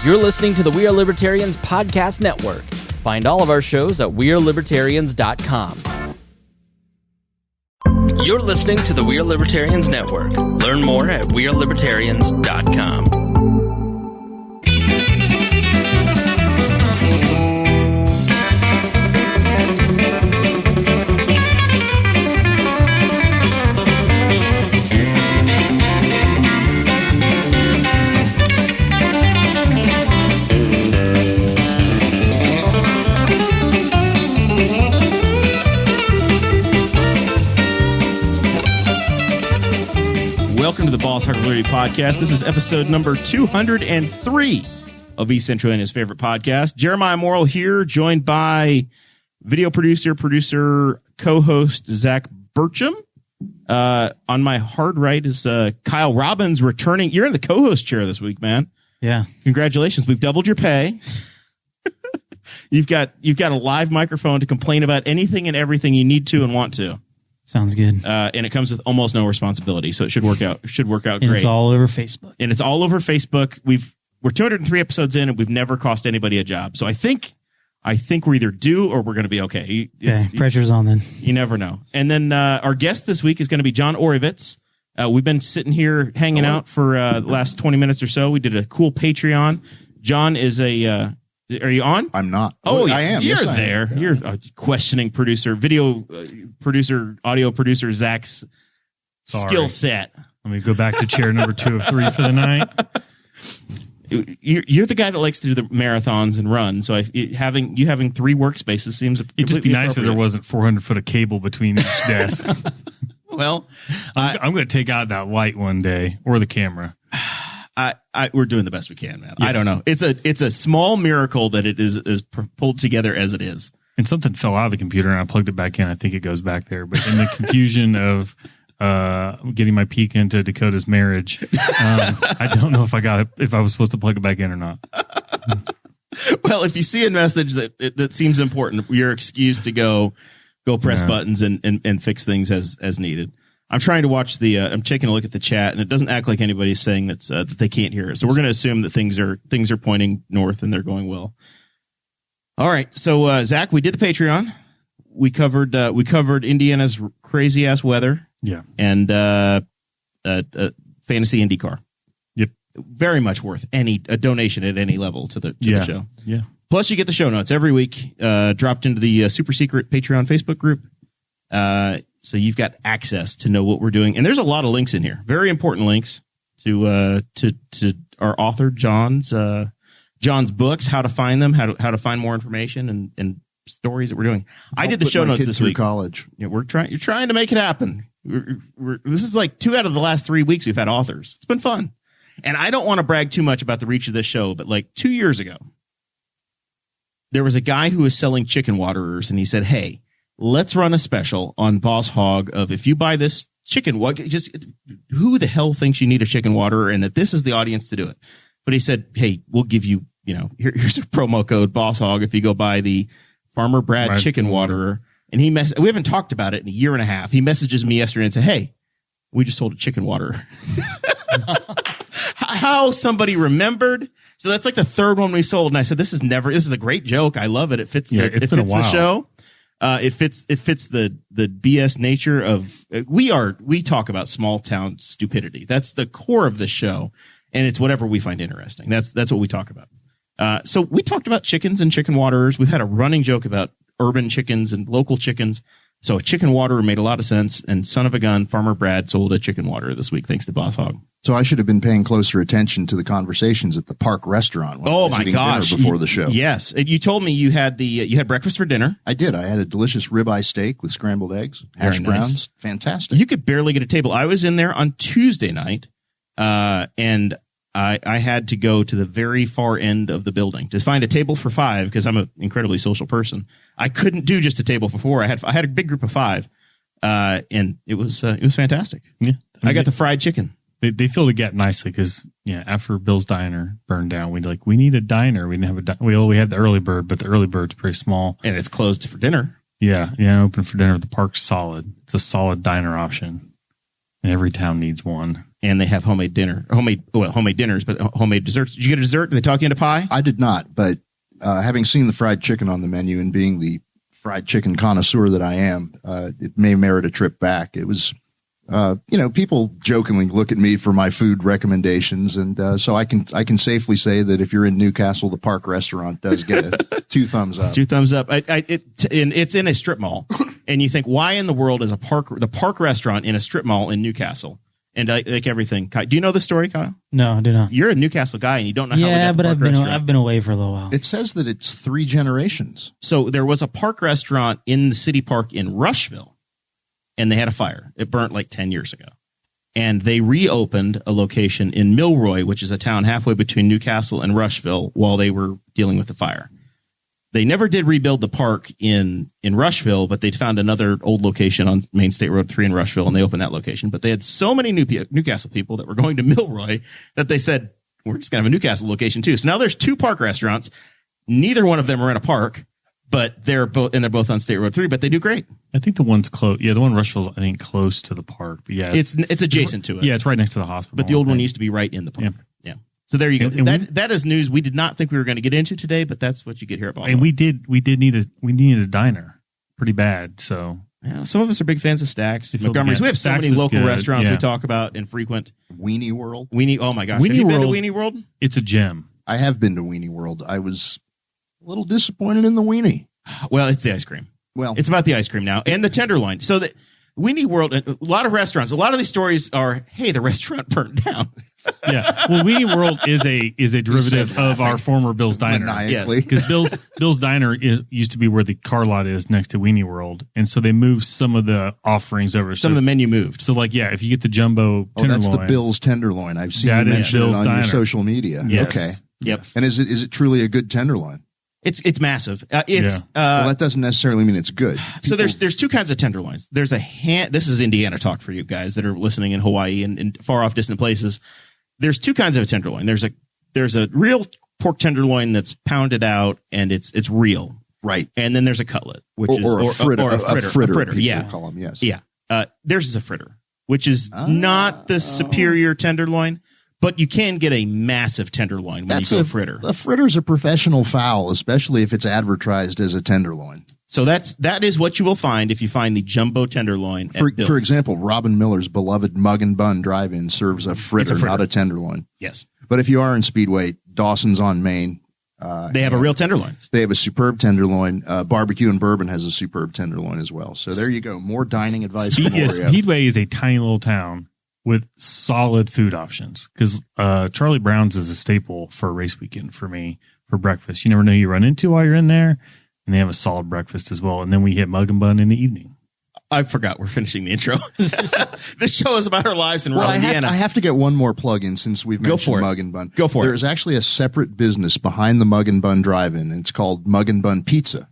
You're listening to the We Are Libertarians Podcast Network. Find all of our shows at wearelibertarians.com. You're listening to the We Are Libertarians Network. Learn more at wearelibertarians.com. Welcome to the Boss Hog Liberty Podcast. This is episode number 203 of East Central Indiana's favorite podcast. Jeremiah Morrell here, joined by video producer, co-host Zach Burcham. On my hard right is Kyle Robbins returning. You're in the co-host chair this week, man. Yeah. Congratulations. We've doubled your pay. You've got a live microphone to complain about anything and everything you need to and want to. Sounds good. And it comes with almost no responsibility, so it should work out. And Great. It's all over Facebook. And it's all over Facebook. We're 203 episodes in, and we've never cost anybody a job. So I think we're either due or we're going to be okay. Pressure's on then. You never know. And then our guest this week is going to be John Oreovicz. We've been sitting here hanging out for the last 20 minutes or so. We did a cool Patreon. John is a. Are you on? I'm not. Oh, I am. You're yes, there. I am. You're a questioning producer, video producer, audio producer, Zach's skill set. Let me go back to chair number 2 of 3 for the night. You're the guy that likes to do the marathons and run. So having 3 workspaces seems It'd just be nice if there wasn't 400 foot of cable between each desk. Well, I'm going to take out that light one day or the camera. We're doing the best we can, man. Yeah. I don't know. It's a small miracle that it is pulled together as it is. And something fell out of the computer and I plugged it back in. I think it goes back there. But in the confusion of getting my peek into Dakota's marriage, I don't know if I was supposed to plug it back in or not. Well, if you see a message that seems important, you're excused to go press buttons and fix things as needed. I'm trying to watch I'm taking a look at the chat, and it doesn't act like anybody's saying that they can't hear it. So we're going to assume that things are pointing north and they're going well. All right. So, Zach, we did the Patreon. We covered Indiana's crazy ass weather. Yeah. And, fantasy IndyCar. Yep. Very much worth a donation at any level to the show. Yeah. Plus you get the show notes every week, dropped into the super secret Patreon Facebook group. So you've got access to know what we're doing. And there's a lot of links in here. Very important links to our author, John's books, how to find them, how to find more information and stories that we're doing. I did the show notes this week. College. Yeah, you're trying to make it happen. This is like 2 out of the last 3 weeks we've had authors. It's been fun. And I don't want to brag too much about the reach of this show, but like 2 years ago, there was a guy who was selling chicken waterers, and he said, "Hey, let's run a special on Boss Hog of if you buy this chicken, who the hell thinks you need a chicken waterer and that this is the audience to do it?" But he said, "Hey, we'll give you, here's a promo code Boss Hog if you go buy the Farmer Brad chicken waterer." And we haven't talked about it in a year and a half. He messages me yesterday and said, "Hey, we just sold a chicken waterer." How somebody remembered. So that's like the third one we sold. And I said, this is a great joke. I love it. It fits the show. It fits the BS nature of we talk about small town stupidity. That's the core of the show, and it's whatever we find interesting. That's what we talk about. So we talked about chickens and chicken waterers. We've had a running joke about urban chickens and local chickens. So a chicken waterer made a lot of sense, and son of a gun, Farmer Brad sold a chicken waterer this week thanks to Boss Hog. So I should have been paying closer attention to the conversations at the park restaurant. When I was eating dinner before the show. Yes, you told me you had breakfast for dinner. I did. I had a delicious ribeye steak with scrambled eggs, hash browns. Fantastic. You could barely get a table. I was in there on Tuesday night, and I had to go to the very far end of the building to find a table for 5 because I'm an incredibly social person. I couldn't do just a table for 4. I had a big group of 5, and it was fantastic. Yeah, I got the fried chicken. They filled the gap nicely because after Bill's Diner burned down, we need a diner. We didn't have we had the early bird, but the early bird's pretty small and it's closed for dinner. Yeah, open for dinner. The park's solid. It's a solid diner option, and every town needs one. and they have homemade dinners, but homemade desserts. Did you get a dessert? Did they talk you into pie? I did not, but having seen the fried chicken on the menu and being the fried chicken connoisseur that I am, it may merit a trip back. It was, people jokingly look at me for my food recommendations, and so I can safely say that if you're in Newcastle, the Park Restaurant does get a 2 thumbs up. 2 thumbs up. It's in a strip mall, and you think, why in the world is the Park Restaurant in a strip mall in Newcastle? And like everything, do you know the story, Kyle? No, I do not. You're a Newcastle guy, and you don't know how. Yeah, but I've been away for a little while. It says that it's 3 generations. So there was a Park Restaurant in the city park in Rushville, and they had a fire. It burnt like 10 years ago, and they reopened a location in Milroy, which is a town halfway between Newcastle and Rushville, while they were dealing with the fire. They never did rebuild the park in Rushville, but they found another old location on Main State Road 3 in Rushville, and they opened that location. But they had so many Newcastle people that were going to Milroy that they said, we're just going to have a Newcastle location too. So now there's 2 park restaurants. Neither one of them are in a park, but they're both on State Road 3, but they do great. I think the one's close. Yeah, the one in Rushville's, I think, close to the park. But yeah, it's adjacent to it. Yeah, it's right next to the hospital. But the old one used to be right in the park. Yeah. So there you go. That is news we did not think we were going to get into today, but that's what you get here at Boston. And we needed a diner pretty bad. So yeah, some of us are big fans of Stacks, Montgomery's. We have so many local restaurants we talk about and frequent. Weenie World. Oh my gosh. Have you been to Weenie World? It's a gem. I have been to Weenie World. I was a little disappointed in the weenie. Well, it's the ice cream. Well, it's about the ice cream now and the tenderloin. So that Weenie World, a lot of restaurants, a lot of these stories are, hey, the restaurant burnt down. Yeah. Well, Weenie World is a derivative of our former Bill's Diner. Yes. Because Bill's Diner used to be where the car lot is next to Weenie World. And so they moved some of the offerings over. Some of the menu moved. So if you get the jumbo tenderloin. That's the Bill's Tenderloin. I've seen you mention it on your social media. Yes. Okay. Yep. And is it truly a good tenderloin? It's massive. Well, that doesn't necessarily mean it's good. So there's 2 kinds of tenderloins. There's this is Indiana talk for you guys that are listening in Hawaii and far off distant places. There's 2 kinds of a tenderloin. There's a real pork tenderloin that's pounded out and it's real. Right. And then there's a cutlet, which is a fritter. A fritter. Yeah. Call them, yes. Yeah. Theirs is a fritter, which is not the superior tenderloin. But you can get a massive tenderloin when you go fritter. A fritter's a professional fowl, especially if it's advertised as a tenderloin. So that is what you will find if you find the jumbo tenderloin. For example, Robin Miller's beloved Mug and Bun Drive-In serves a fritter, not a tenderloin. Yes. But if you are in Speedway, Dawson's on Main. They have a real tenderloin. They have a superb tenderloin. Barbecue and Bourbon has a superb tenderloin as well. So there you go. More dining advice from Oreo. Speedway is a tiny little town with solid food options, because Charlie Brown's is a staple for a race weekend for me for breakfast. You never know who you run into while you're in there, and they have a solid breakfast as well. And then we hit Mug and Bun in the evening. I forgot we're finishing the intro. This show is about our lives in rural Indiana. I have to get one more plug in since we've mentioned Mug and Bun. Go for it. There's actually a separate business behind the Mug and Bun Drive-In, and it's called Mug and Bun Pizza.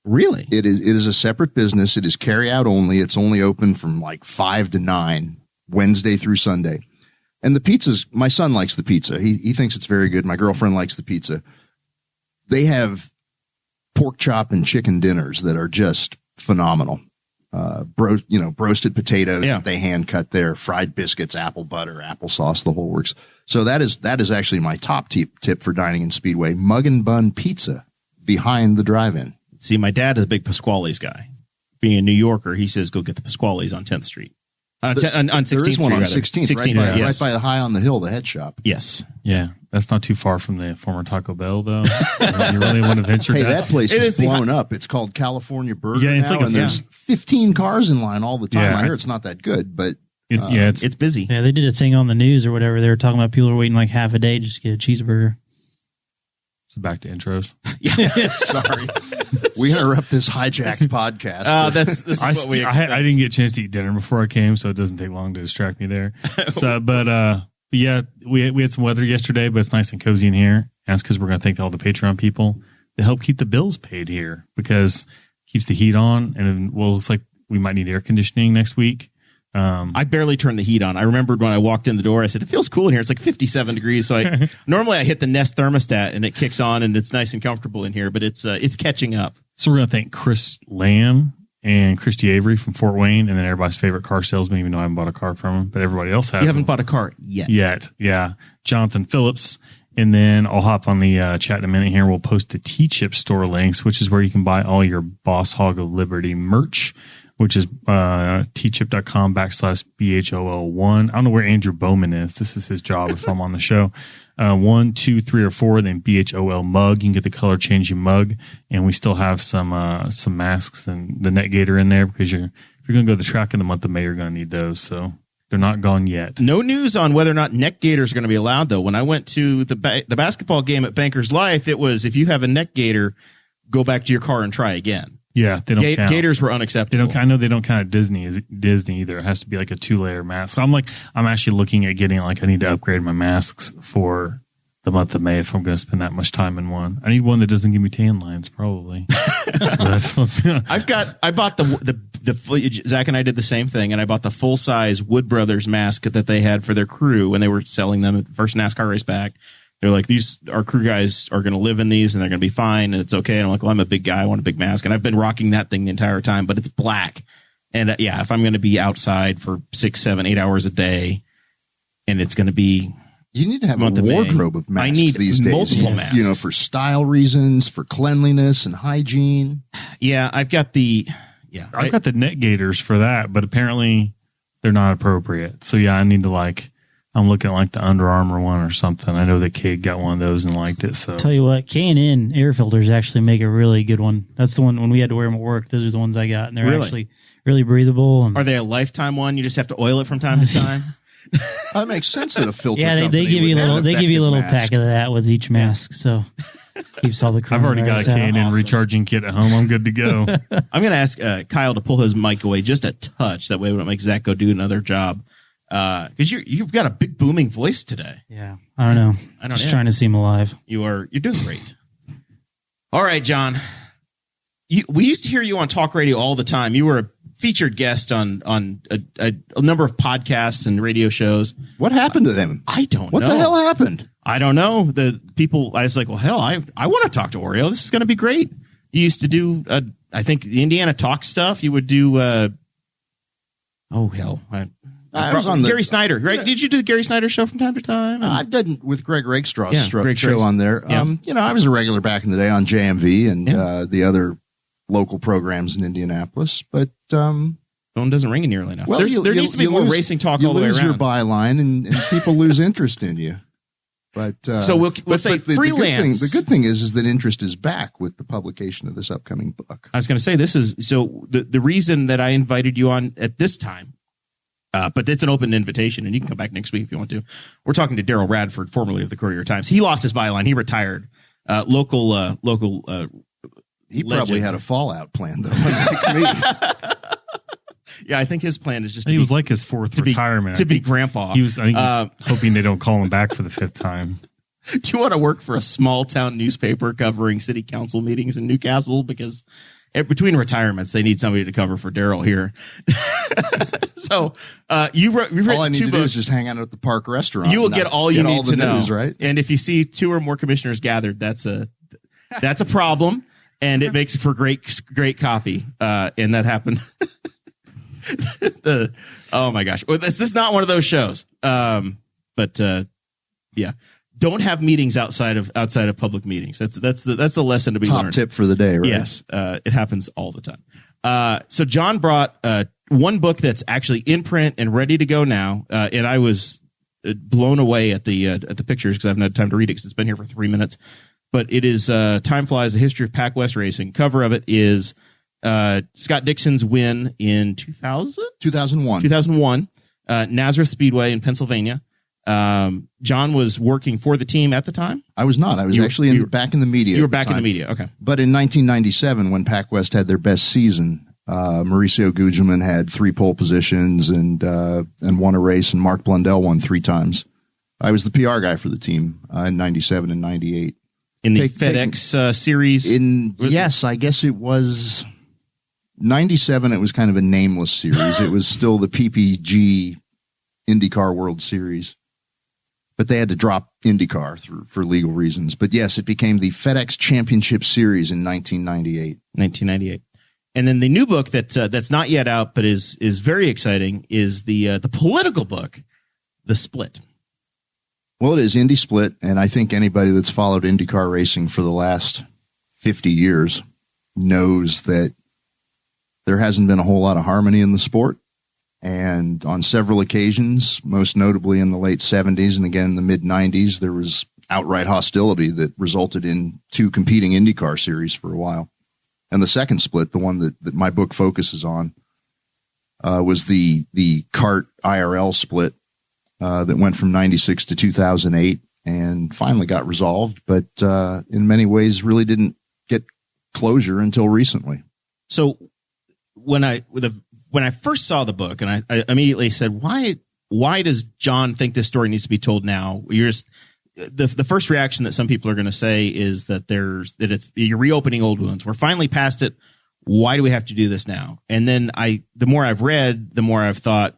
Really? It is a separate business. It is carry out only. It's only open from like 5 to 9. Wednesday through Sunday. And the pizzas, my son likes the pizza. He thinks it's very good. My girlfriend likes the pizza. They have pork chop and chicken dinners that are just phenomenal. Roasted potatoes that they hand cut there, fried biscuits, apple butter, applesauce, the whole works. So that is actually my top tip for dining in Speedway. Mug and Bun Pizza behind the drive-in. See, my dad is a big Pasquale's guy. Being a New Yorker, he says, go get the Pasquale's on 10th Street. On 16th there is one on 16th, 16th, right by the High on the Hill, the head shop. Yes. Yeah. That's not too far from the former Taco Bell, though. You really want to venture down? That place is blown up. It's called California Burger now, and there's 15 cars in line all the time. I hear it's not that good, but it's busy. Yeah, they did a thing on the news or whatever. They were talking about people are waiting like half a day just to get a cheeseburger. So back to intros. Sorry. We interrupt this hijacked podcast. This is what we expect. I didn't get a chance to eat dinner before I came, so it doesn't take long to distract me there. Yeah, we had some weather yesterday, but it's nice and cozy in here. And that's because we're going to thank all the Patreon people to help keep the bills paid here, because it keeps the heat on. And it looks like we might need air conditioning next week. I barely turned the heat on. I remembered when I walked in the door, I said, it feels cool in here. It's like 57 degrees. So normally I hit the Nest thermostat and it kicks on and it's nice and comfortable in here, but it's catching up. So we're going to thank Chris Lamb and Christy Avery from Fort Wayne, and then everybody's favorite car salesman, even though I haven't bought a car from him, but everybody else has. You haven't them. bought a car yet. Yeah. Jonathan Phillips. And then I'll hop on the chat in a minute here. We'll post the T-Chip store links, which is where you can buy all your Boss Hog of Liberty merch, which is tchip.com/BHOL1. I don't know where Andrew Bowman is. This is his job if I'm on the show. 1, 2, 3, or 4, then BHOL mug. You can get the color changing mug. And we still have some masks and the net gator in there because if you're going to go to the track in the month of May, you're going to need those. So they're not gone yet. No news on whether or not neck gaiters are going to be allowed, though. When I went to the basketball game at Banker's Life, it was if you have a neck gaiter, go back to your car and try again. Yeah, they don't count. Gators were unacceptable. I know they don't count at Disney either. It has to be like a 2-layer mask. So I'm actually looking at getting I need to upgrade my masks for the month of May if I'm going to spend that much time in one. I need one that doesn't give me tan lines, probably. Let's be honest. I bought the Zach and I did the same thing, and I bought the full size Wood Brothers mask that they had for their crew when they were selling them at the first NASCAR race back. They're like, our crew guys are going to live in these and they're going to be fine and it's okay. And I'm like, well, I'm a big guy. I want a big mask. And I've been rocking that thing the entire time, but it's black. And if I'm going to be outside for 6, 7, 8 hours a day and it's going to be, you need to have a wardrobe of masks. I need these days. Multiple masks. For style reasons, for cleanliness and hygiene. Yeah. I've got the net gaiters for that, but apparently they're not appropriate. So yeah, I need to I'm looking at the Under Armour one or something. I know the kid got one of those and liked it. So tell you what, K&N air filters actually make a really good one. That's the one when we had to wear them at work. Those are the ones I got, and they're actually really breathable. Are they a lifetime one? You just have to oil it from time to time. That makes sense that a filter. Yeah, they give you a little. They give you a little pack of that with each mask, so keeps all the. I've already got a K&N recharging kit at home. I'm good to go. I'm going to ask Kyle to pull his mic away just a touch. That way, we don't make Zach go do another job. Because you've got a big booming voice today. Yeah, I don't know. Just trying to seem alive. You're doing great. All right, John. We used to hear you on talk radio all the time. You were a featured guest on a number of podcasts and radio shows. What happened to them? I don't know. What the hell happened? I don't know. The people. I was like, well, hell, I want to talk to Oreo. This is going to be great. You used to do, I think, the Indiana Talk stuff. You would do. I was on Gary Snyder, right? Did you do the Gary Snyder show from time to time? I did with Greg Rakestraw's Greg show on there. Yeah. I was a regular back in the day on JMV and the other local programs in Indianapolis, but phone doesn't ring nearly enough. There needs to be more racing talk all the way around. You lose your byline and people lose interest in you. But so we'll say freelance. The good thing is that interest is back with the publication of this upcoming book. I was going to say the reason that I invited you on at this time. But it's an open invitation, and you can come back next week if you want to. We're talking to Daryl Radford, formerly of the Courier-Times. He lost his byline. He retired. Local. He probably had a fallout plan, though. Like me. Yeah, I think his plan is just. He was like his fourth retirement to be grandpa. I think he was hoping they don't call him back for the 5th time. Do you want to work for a small town newspaper covering city council meetings in Newcastle? Because between retirements, they need somebody to cover for Daryl here. So you've written all I need 2 to books. do is just hang out at the park restaurant. You will get all you need to know, news, right? And if you see 2 or more commissioners gathered, that's a problem, and it makes for great copy. And that happened. Oh my gosh, well, this is not one of those shows. But yeah. Don't have meetings outside of public meetings. That's the lesson to be learned. Top tip for the day, right? Yes, it happens all the time. So John brought one book that's actually in print and ready to go now, and I was blown away at the pictures because I haven't had time to read it because it's been here for 3 minutes. But it is Time Flies: The History of Pac West Racing. Cover of it is Scott Dixon's win in 2001, Nazareth Speedway in Pennsylvania. John was working for the team at the time. I was not. I was back in the media. You were back in the media. Okay. But in 1997, when Pac West had their best season, Mauricio Gugelmin had 3 pole positions and won a race, and Mark Blundell won 3 times. I was the PR guy for the team in 97 and 98. In the FedEx series? Yes, I guess it was 97. It was kind of a nameless series. It was still the PPG IndyCar World Series. But they had to drop IndyCar for legal reasons. But yes, it became the FedEx Championship Series in 1998. And then the new book that's not yet out, but is very exciting, is the political book, The Split. Well, it is Indy Split, and I think anybody that's followed IndyCar racing for the last 50 years knows that there hasn't been a whole lot of harmony in the sport. And on several occasions, most notably in the late 70s and again in the mid-90s, there was outright hostility that resulted in 2 competing IndyCar series for a while. And the second split, the one that my book focuses on, was the kart IRL split that went from 96 to 2008 and finally got resolved, but in many ways really didn't get closure until recently. So when I first saw the book, and I immediately said, why does John think this story needs to be told now? The first reaction that some people are going to say is that you're reopening old wounds. We're finally past it. Why do we have to do this now? And then the more I've read, the more I've thought,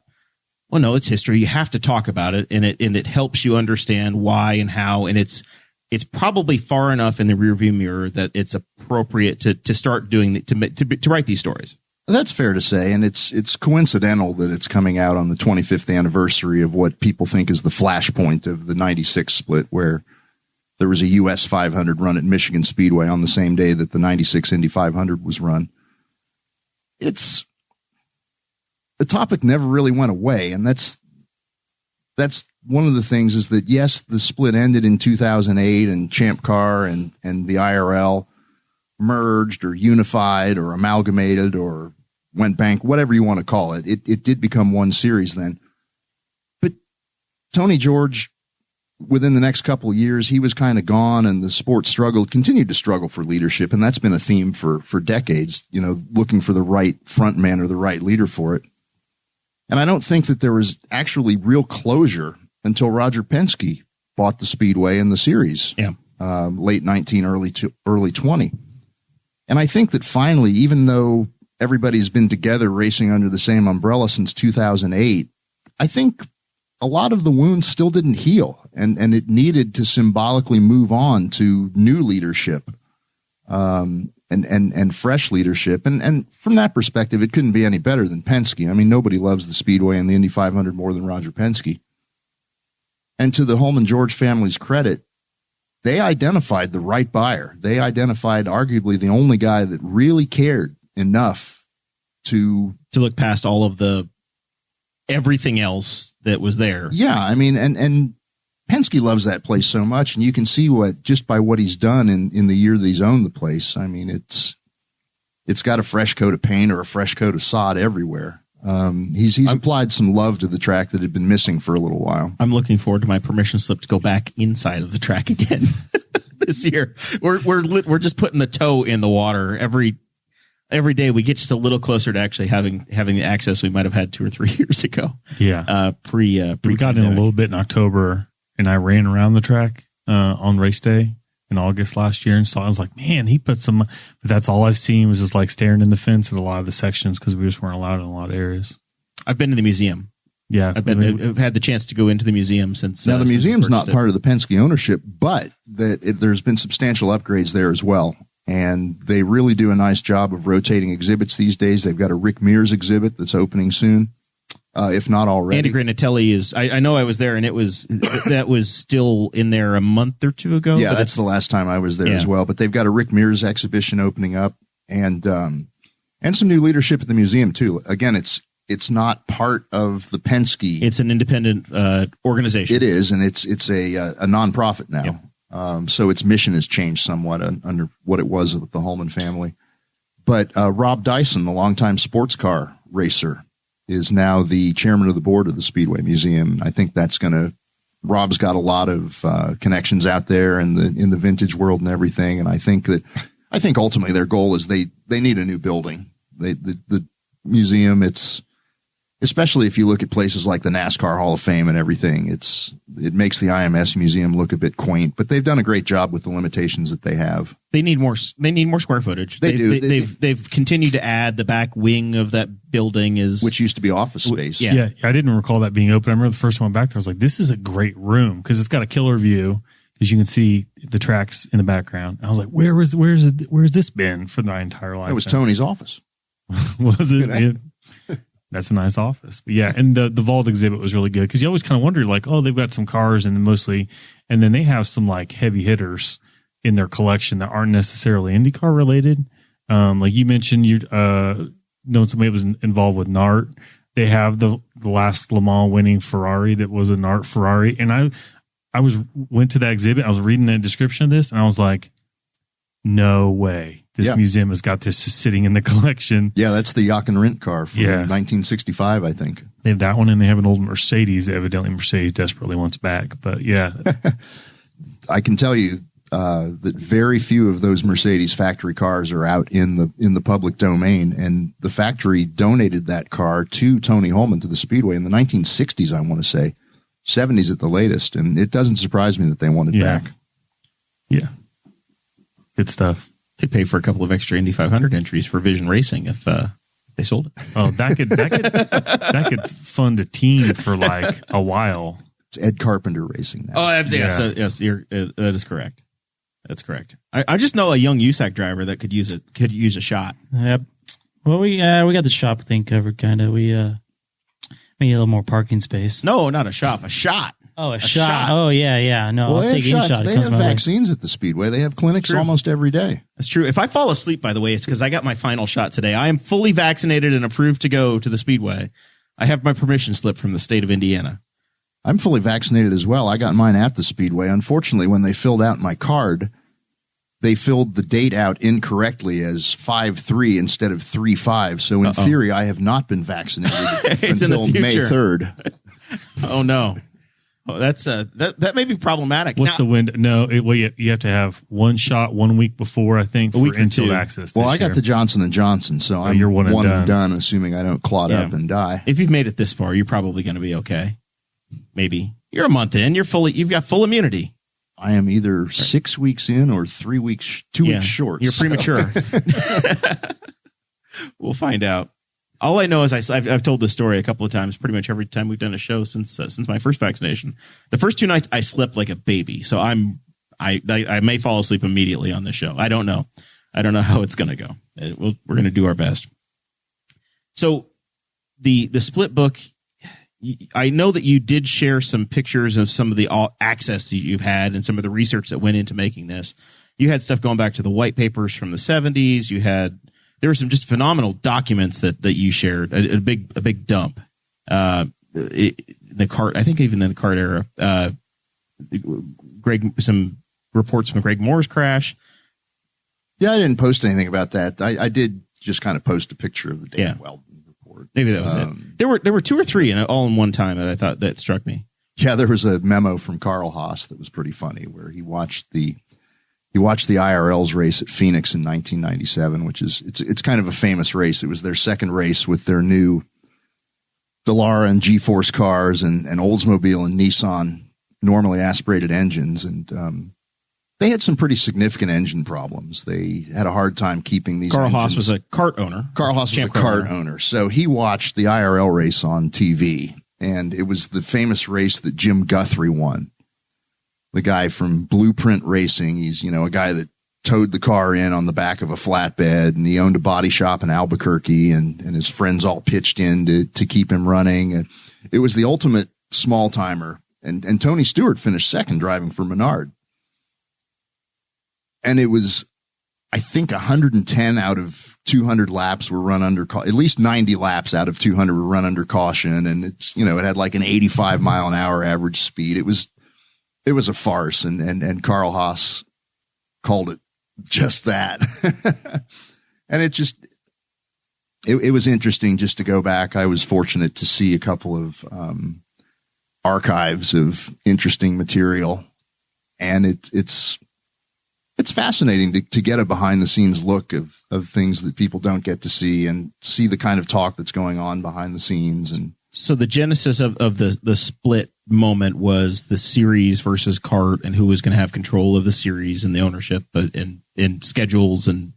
well, no, it's history. You have to talk about it, and it helps you understand why and how. And it's probably far enough in the rearview mirror that it's appropriate to start doing to write these stories. That's fair to say, and it's coincidental that it's coming out on the 25th anniversary of what people think is the flashpoint of the 96 split, where there was a US 500 run at Michigan Speedway on the same day that the 96 Indy 500 was run. The topic never really went away, and that's one of the things is that, yes, the split ended in 2008 and Champ Car and the IRL merged or unified or amalgamated or went bank, whatever you want to call it. It did become one series then. But Tony George, within the next couple of years, he was kind of gone, and the sport continued to struggle for leadership. And that's been a theme for decades, looking for the right front man or the right leader for it. And I don't think that there was actually real closure until Roger Penske bought the Speedway and the series. Yeah. Late 19, early 20. And I think that finally, even though everybody's been together racing under the same umbrella since 2008, I think a lot of the wounds still didn't heal, and it needed to symbolically move on to new leadership, and fresh leadership. And from that perspective, it couldn't be any better than Penske. I mean, nobody loves the Speedway and the Indy 500 more than Roger Penske. And to the Holman George family's credit, they identified the right buyer. They identified arguably the only guy that really cared enough to look past all of everything else that was there. Yeah. I mean, and Penske loves that place so much, and you can see just by what he's done in the year that he's owned the place. I mean, it's got a fresh coat of paint or a fresh coat of sod everywhere. He's applied some love to the track that had been missing for a little while. I'm looking forward to my permission slip to go back inside of the track again this year. We're just putting the toe in the water every day. We get just a little closer to actually having the access we might have had 2 or 3 years ago. Yeah. We got in a little bit in October, and I ran around the track on race day in August last year, and I was like, man, he put some, but that's all I've seen was just like staring in the fence at a lot of the sections because we just weren't allowed in a lot of areas. I've been to the museum. Yeah. I've had the chance to go into the museum since. Now, the museum's not part of the Penske ownership, but there's been substantial upgrades there as well. And they really do a nice job of rotating exhibits these days. They've got a Rick Mears exhibit that's opening soon, if not already. Andy Granatelli is. I know I was there, and that was still in there a month or two ago. Yeah, that's the last time I was there as well. But they've got a Rick Mears exhibition opening up, and some new leadership at the museum too. Again, it's not part of the Penske. It's an independent organization. It is, and it's a nonprofit now. Yep. So its mission has changed somewhat under what it was with the Holman family. But Rob Dyson, the longtime sports car racer, is now the chairman of the board of the Speedway Museum. I think Rob's got a lot of connections out there in the vintage world and everything. And I think ultimately their goal is they need a new building. The museum, especially if you look at places like the NASCAR Hall of Fame and everything, it makes the IMS museum look a bit quaint, but they've done a great job with the limitations that they have. They need more square footage. They've continued to add the back wing of that building which used to be office space. Yeah. I didn't recall that being open. I remember the first time I went back there, I was like, this is a great room because it's got a killer view because you can see the tracks in the background. I was like, where's this been for my entire life? It was Tony's office. Was it? That's a nice office. But yeah, and the vault exhibit was really good because you always kind of wonder, like, oh, they've got some cars and then they have some like heavy hitters in their collection that aren't necessarily IndyCar related. Like you mentioned, you known somebody that was involved with NART. They have the last Le Mans winning Ferrari that was a NART Ferrari, and I went to that exhibit. I was reading the description of this, and I was like, no way. This museum has got this just sitting in the collection. Yeah, that's the Jochen Rindt car from 1965, I think. They have that one, and they have an old Mercedes that evidently Mercedes desperately wants back. But yeah. I can tell you that very few of those Mercedes factory cars are out in the public domain, and the factory donated that car to Tony Holman, to the Speedway, in the 1960s, I want to say. 70s at the latest, and it doesn't surprise me that they want it back. Yeah. Good stuff. Could pay for a couple of extra Indy 500 entries for Vision Racing if they sold it. Oh, that could fund a team for like a while. It's Ed Carpenter Racing now. Oh, yes, that is correct. That's correct. I just know a young USAC driver that could use a shot. Yep. Well, we got the shop thing covered, kind of. We need a little more parking space. No, not a shop, a shot. Oh, a shot. Oh, yeah. No, well, I'll take any shot. They have vaccines at the Speedway. They have clinics almost every day. That's true. If I fall asleep, by the way, it's because I got my final shot today. I am fully vaccinated and approved to go to the Speedway. I have my permission slip from the state of Indiana. I'm fully vaccinated as well. I got mine at the Speedway. Unfortunately, when they filled out my card, they filled the date out incorrectly as 5/3 instead of 3/5. So in theory, I have not been vaccinated until May 3rd. Oh no. Oh, that's that may be problematic. What's the window? No, you have to have one shot 1 week before, I think, for infield access. Well, I got the Johnson & Johnson, so I'm you're one and done, assuming I don't clot up and die. If you've made it this far, you're probably going to be okay. Maybe you're a month in. You've got full immunity. I am either 6 weeks in or 3 weeks, 2 weeks short. You're premature. We'll find out. All I know is I've told this story a couple of times, pretty much every time we've done a show since my first vaccination. The first 2 nights I slept like a baby, so I may fall asleep immediately on this show. I don't know how it's going to go. We're going to do our best. So the split book, I know that you did share some pictures of some of the access that you've had and some of the research that went into making this. You had stuff going back to the white papers from the 70s. There were some just phenomenal documents that you shared, a big dump. The cart, I think even in the cart era, some reports from Greg Moore's crash. Yeah, I didn't post anything about that. I did just kind of post a picture of the Dave Weldon report. Maybe that was it. There were 2 or 3 all in one time that I thought that struck me. Yeah, there was a memo from Carl Haas that was pretty funny where he watched the IRL's race at Phoenix in 1997, which is it's kind of a famous race. It was their second race with their new Dallara and G-Force cars and Oldsmobile and Nissan normally aspirated engines, and they had some pretty significant engine problems. They had a hard time keeping these. Carl Haas was a kart owner. Carl Haas was a kart owner, so he watched the IRL race on TV, and it was the famous race that Jim Guthrie won. The guy from Blueprint Racing. He's, a guy that towed the car in on the back of a flatbed, and he owned a body shop in Albuquerque, and his friends all pitched in to keep him running. And it was the ultimate small timer. And Tony Stewart finished second driving for Menard. And it was, I think 110 out of 200 laps were run under, at least 90 laps out of 200 were run under caution. And it's, it had like an 85 mile an hour average speed. It was a farce, and Carl Haas called it just that. And it was interesting just to go back. I was fortunate to see a couple of archives of interesting material, and it's fascinating to get a behind the scenes look of things that people don't get to see, and see the kind of talk that's going on behind the scenes. And so the genesis of the split moment was the series versus kart, and who was going to have control of the series and the ownership, but in schedules and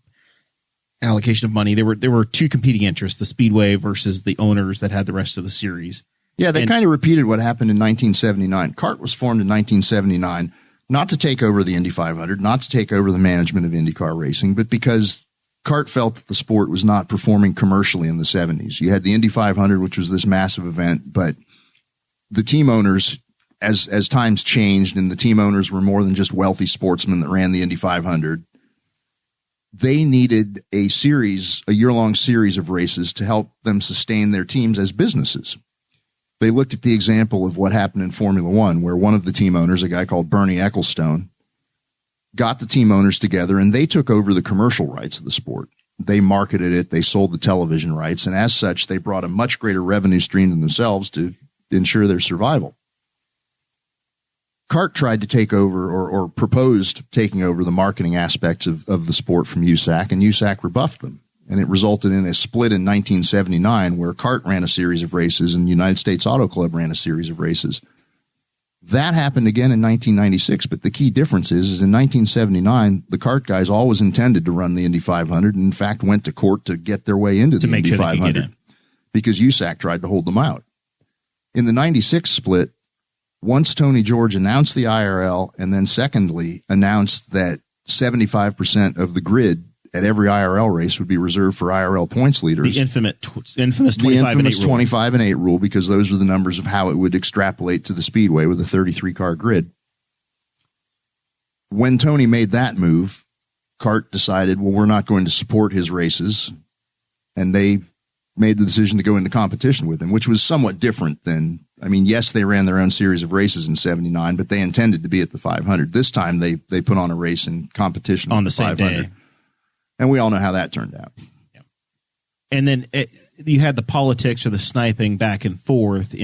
allocation of money. There were 2 competing interests: the Speedway versus the owners that had the rest of the series. Yeah, they kind of repeated what happened in 1979. Kart was formed in 1979, not to take over the Indy 500, not to take over the management of IndyCar racing, but because CART felt that the sport was not performing commercially in the 70s. You had the Indy 500, which was this massive event, but the team owners, as times changed and the team owners were more than just wealthy sportsmen that ran the Indy 500, they needed a year-long series of races to help them sustain their teams as businesses. They looked at the example of what happened in Formula One, where one of the team owners, a guy called Bernie Ecclestone, got the team owners together and they took over the commercial rights of the sport. They marketed it, they sold the television rights, and as such, they brought a much greater revenue stream than themselves to ensure their survival. CART tried to take over or proposed taking over the marketing aspects of the sport from USAC, and USAC rebuffed them. And it resulted in a split in 1979 where CART ran a series of races and United States Auto Club ran a series of races. That happened again in 1996, but the key difference is in 1979, the CART guys always intended to run the Indy 500 and in fact went to court to get their way into the Indy 500 because USAC tried to hold them out. In the 96 split, once Tony George announced the IRL and then secondly announced that 75% of the grid at every IRL race would be reserved for IRL points leaders. The infamous 25 and 8 rule, because those were the numbers of how it would extrapolate to the speedway with a 33-car grid. When Tony made that move, CART decided, well, we're not going to support his races, and they made the decision to go into competition with him, which was somewhat different than, yes, they ran their own series of races in 79, but they intended to be at the 500. This time they put on a race in competition on the same 500. Day. And we all know how that turned out. Yeah. And then you had the politics or the sniping back and forth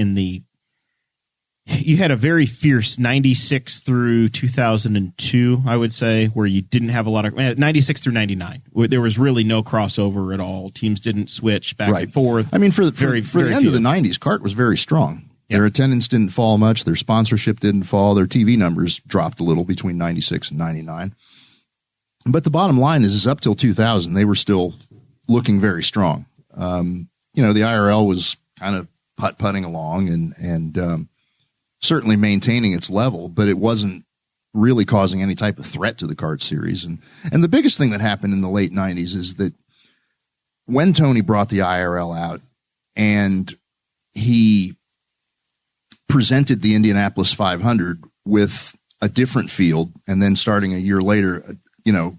you had a very fierce 96 through 2002, I would say, where you didn't have a lot of 96 through 99, where there was really no crossover at all. Teams didn't switch back and forth. For the end of the 90s, CART was very strong. Yep. Their attendance didn't fall much. Their sponsorship didn't fall. Their TV numbers dropped a little between 96 and 99. But the bottom line is up till 2000, they were still looking very strong. The IRL was kind of putt-putting along and certainly maintaining its level, but it wasn't really causing any type of threat to the CART series. And the biggest thing that happened in the late 90s is that when Tony brought the IRL out and he presented the Indianapolis 500 with a different field, and then starting a year later,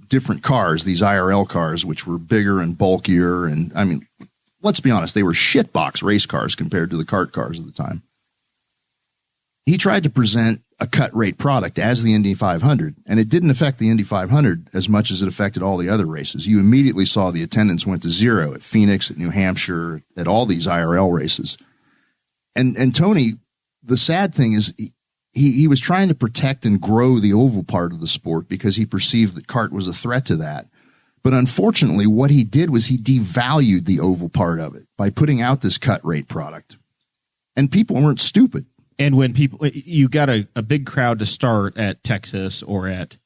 different cars, these IRL cars, which were bigger and bulkier. And let's be honest, they were shitbox race cars compared to the CART cars of the time. He tried to present a cut rate product as the Indy 500, and it didn't affect the Indy 500 as much as it affected all the other races. You immediately saw the attendance went to zero at Phoenix, at New Hampshire, at all these IRL races. And Tony, the sad thing is he was trying to protect and grow the oval part of the sport because he perceived that CART was a threat to that. But unfortunately, what he did was he devalued the oval part of it by putting out this cut rate product. And people weren't stupid. And when you got a big crowd to start at Texas or at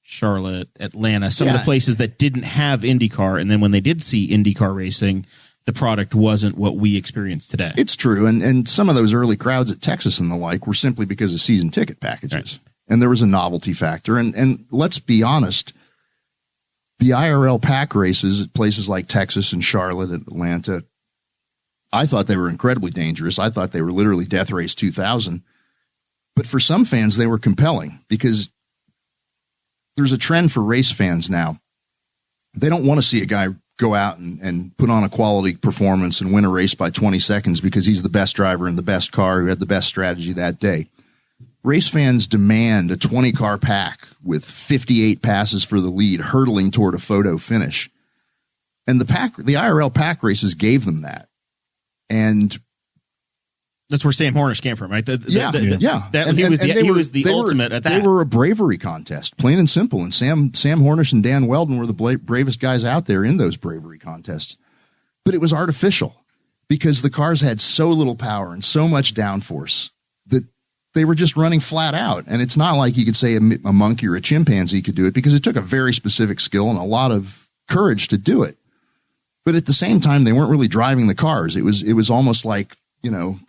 Charlotte, Atlanta, some of the places that didn't have IndyCar. And then when they did see IndyCar racing, the product wasn't what we experience today. It's true. And some of those early crowds at Texas and the like were simply because of season ticket packages. Right. And there was a novelty factor. And let's be honest, the IRL pack races at places like Texas and Charlotte and Atlanta, I thought they were incredibly dangerous. I thought they were literally Death Race 2000. But for some fans, they were compelling because there's a trend for race fans now. They don't want to see a guy go out and put on a quality performance and win a race by 20 seconds because he's the best driver in the best car who had the best strategy that day. Race fans demand a 20-car pack with 58 passes for the lead, hurtling toward a photo finish. And the IRL pack races gave them that. And that's where Sam Hornish came from, right? He was the ultimate at that. They were a bravery contest, plain and simple. And Sam Hornish and Dan Weldon were the bravest guys out there in those bravery contests. But it was artificial because the cars had so little power and so much downforce that they were just running flat out. And it's not like you could say a monkey or a chimpanzee could do it because it took a very specific skill and a lot of courage to do it. But at the same time, they weren't really driving the cars. It was almost like,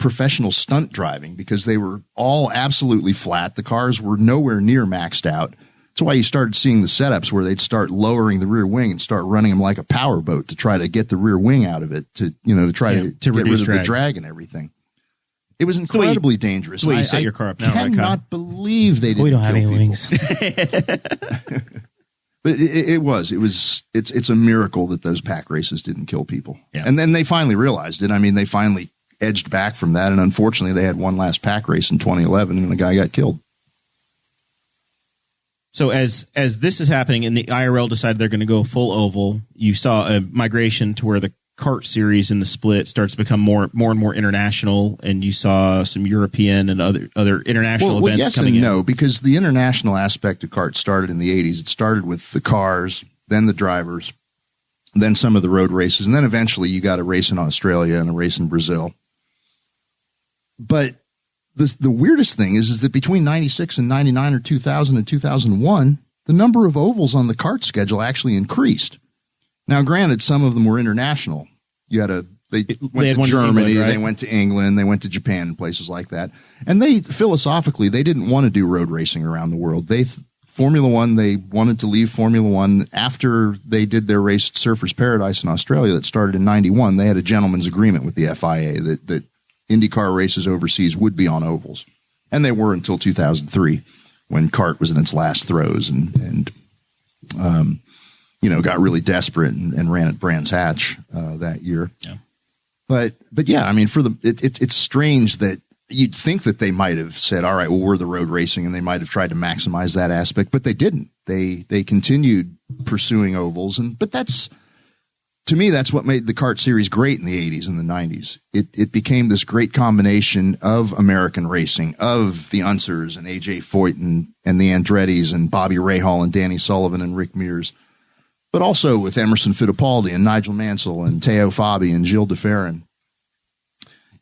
professional stunt driving because they were all absolutely flat. The cars were nowhere near maxed out. That's why you started seeing the setups where they'd start lowering the rear wing and start running them like a power boat to try to get the rear wing out of it to try to get rid of the drag and everything. It was incredibly dangerous. The way you set your car up now, right, Kyle? I cannot believe they didn't. We don't have any people. wings. But it's a miracle that those pack races didn't kill people. Yeah. And then they finally realized it. I mean, they finally edged back from that. And unfortunately, they had one last pack race in 2011 and the guy got killed. So as this is happening and the IRL decided they're going to go full oval, you saw a migration to where the kart series in the split starts to become more and more international, and you saw some European and other international events yes coming and in. no, because the international aspect of kart started in the 80s. It started with the cars, then the drivers, then some of the road races, and then eventually you got a race in Australia and a race in Brazil. But the weirdest thing is that between 96 and 99 or 2000 and 2001, the number of ovals on the kart schedule actually increased. Now, granted, some of them were international. They went to Germany, England, right? They went to England, they went to Japan and places like that. And they philosophically, they didn't want to do road racing around the world. Formula One, they wanted to leave Formula One after they did their race at Surfers Paradise in Australia that started in 91. They had a gentleman's agreement with the FIA that IndyCar races overseas would be on ovals. And they were until 2003 when kart was in its last throes and got really desperate and ran at Brands Hatch that year. Yeah. But yeah, I mean, it's strange that you'd think that they might have said, all right, well, we're the road racing, and they might have tried to maximize that aspect, but they didn't. They continued pursuing ovals, but to me, that's what made the kart series great in the 80s and the 90s. It became this great combination of American racing, of the Unsers and AJ Foyt and the Andrettis and Bobby Rahal and Danny Sullivan and Rick Mears, but also with Emerson Fittipaldi and Nigel Mansell and Teo Fabi and Gilles de Ferran.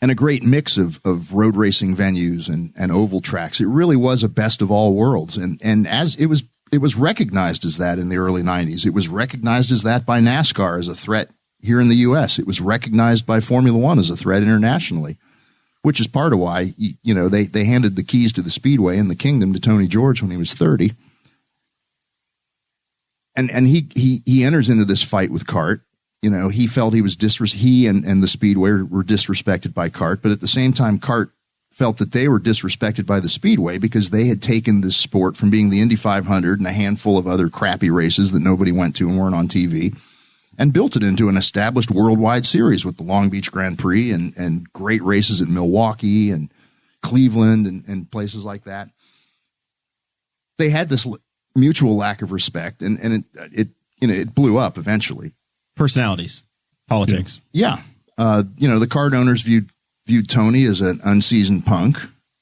And a great mix of road racing venues and oval tracks. It really was a best of all worlds. And as it was recognized as that in the early 90s. It was recognized as that by NASCAR as a threat here in the U.S. It was recognized by Formula One as a threat internationally, which is part of why, they handed the keys to the Speedway in the Kingdom to Tony George when he was 30. And he enters into this fight with kart. He felt he and the Speedway were disrespected by kart, but at the same time, kart felt that they were disrespected by the Speedway because they had taken this sport from being the Indy 500 and a handful of other crappy races that nobody went to and weren't on TV and built it into an established worldwide series with the Long Beach Grand Prix and great races at Milwaukee and Cleveland and places like that. They had this mutual lack of respect and it blew up eventually. Personalities, politics. Yeah. The kart owners viewed Tony as an unseasoned punk.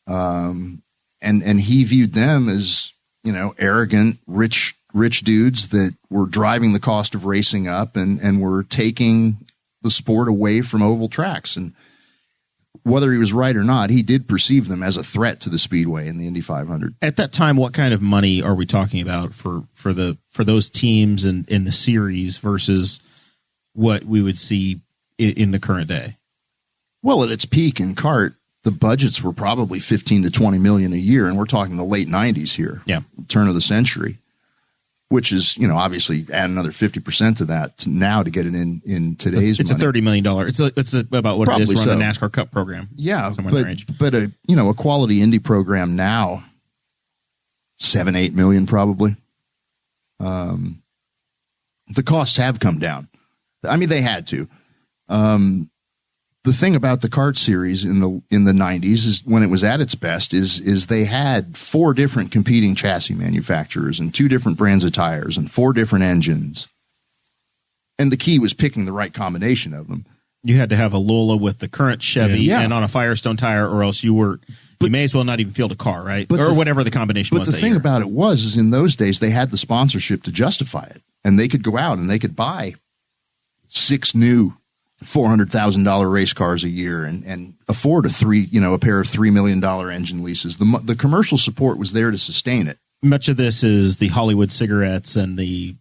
And he viewed them as, arrogant, rich dudes that were driving the cost of racing up and were taking the sport away from oval tracks. And whether he was right or not, he did perceive them as a threat to the Speedway in the Indy 500. At that time, what kind of money are we talking about for those teams in the series versus what we would see in the current day? Well, at its peak in kart, the budgets were probably 15 to 20 million a year, and we're talking the late 90s here. Yeah, turn of the century, which is obviously add another 50% to that now to get it in today's. It's money. a $30 million. It's about what Probably it is to run so. the NASCAR Cup program. Yeah, somewhere in the range. but a quality Indy program now, 7-8 million probably. The costs have come down. I mean, they had to. The thing about the kart series in the 90s is when it was at its best is they had 4 different competing chassis manufacturers and 2 different brands of tires and 4 different engines. And the key was picking the right combination of them. You had to have a Lola with the current Chevy and on a Firestone tire, or else you may as well not even field a car, right? Or whatever the combination was. But the thing about it is in those days they had the sponsorship to justify it, and they could go out and they could buy 6 new $400,000 race cars a year and afford a pair of $3 million engine leases. The commercial support was there to sustain it. Much of this is the Hollywood cigarettes and the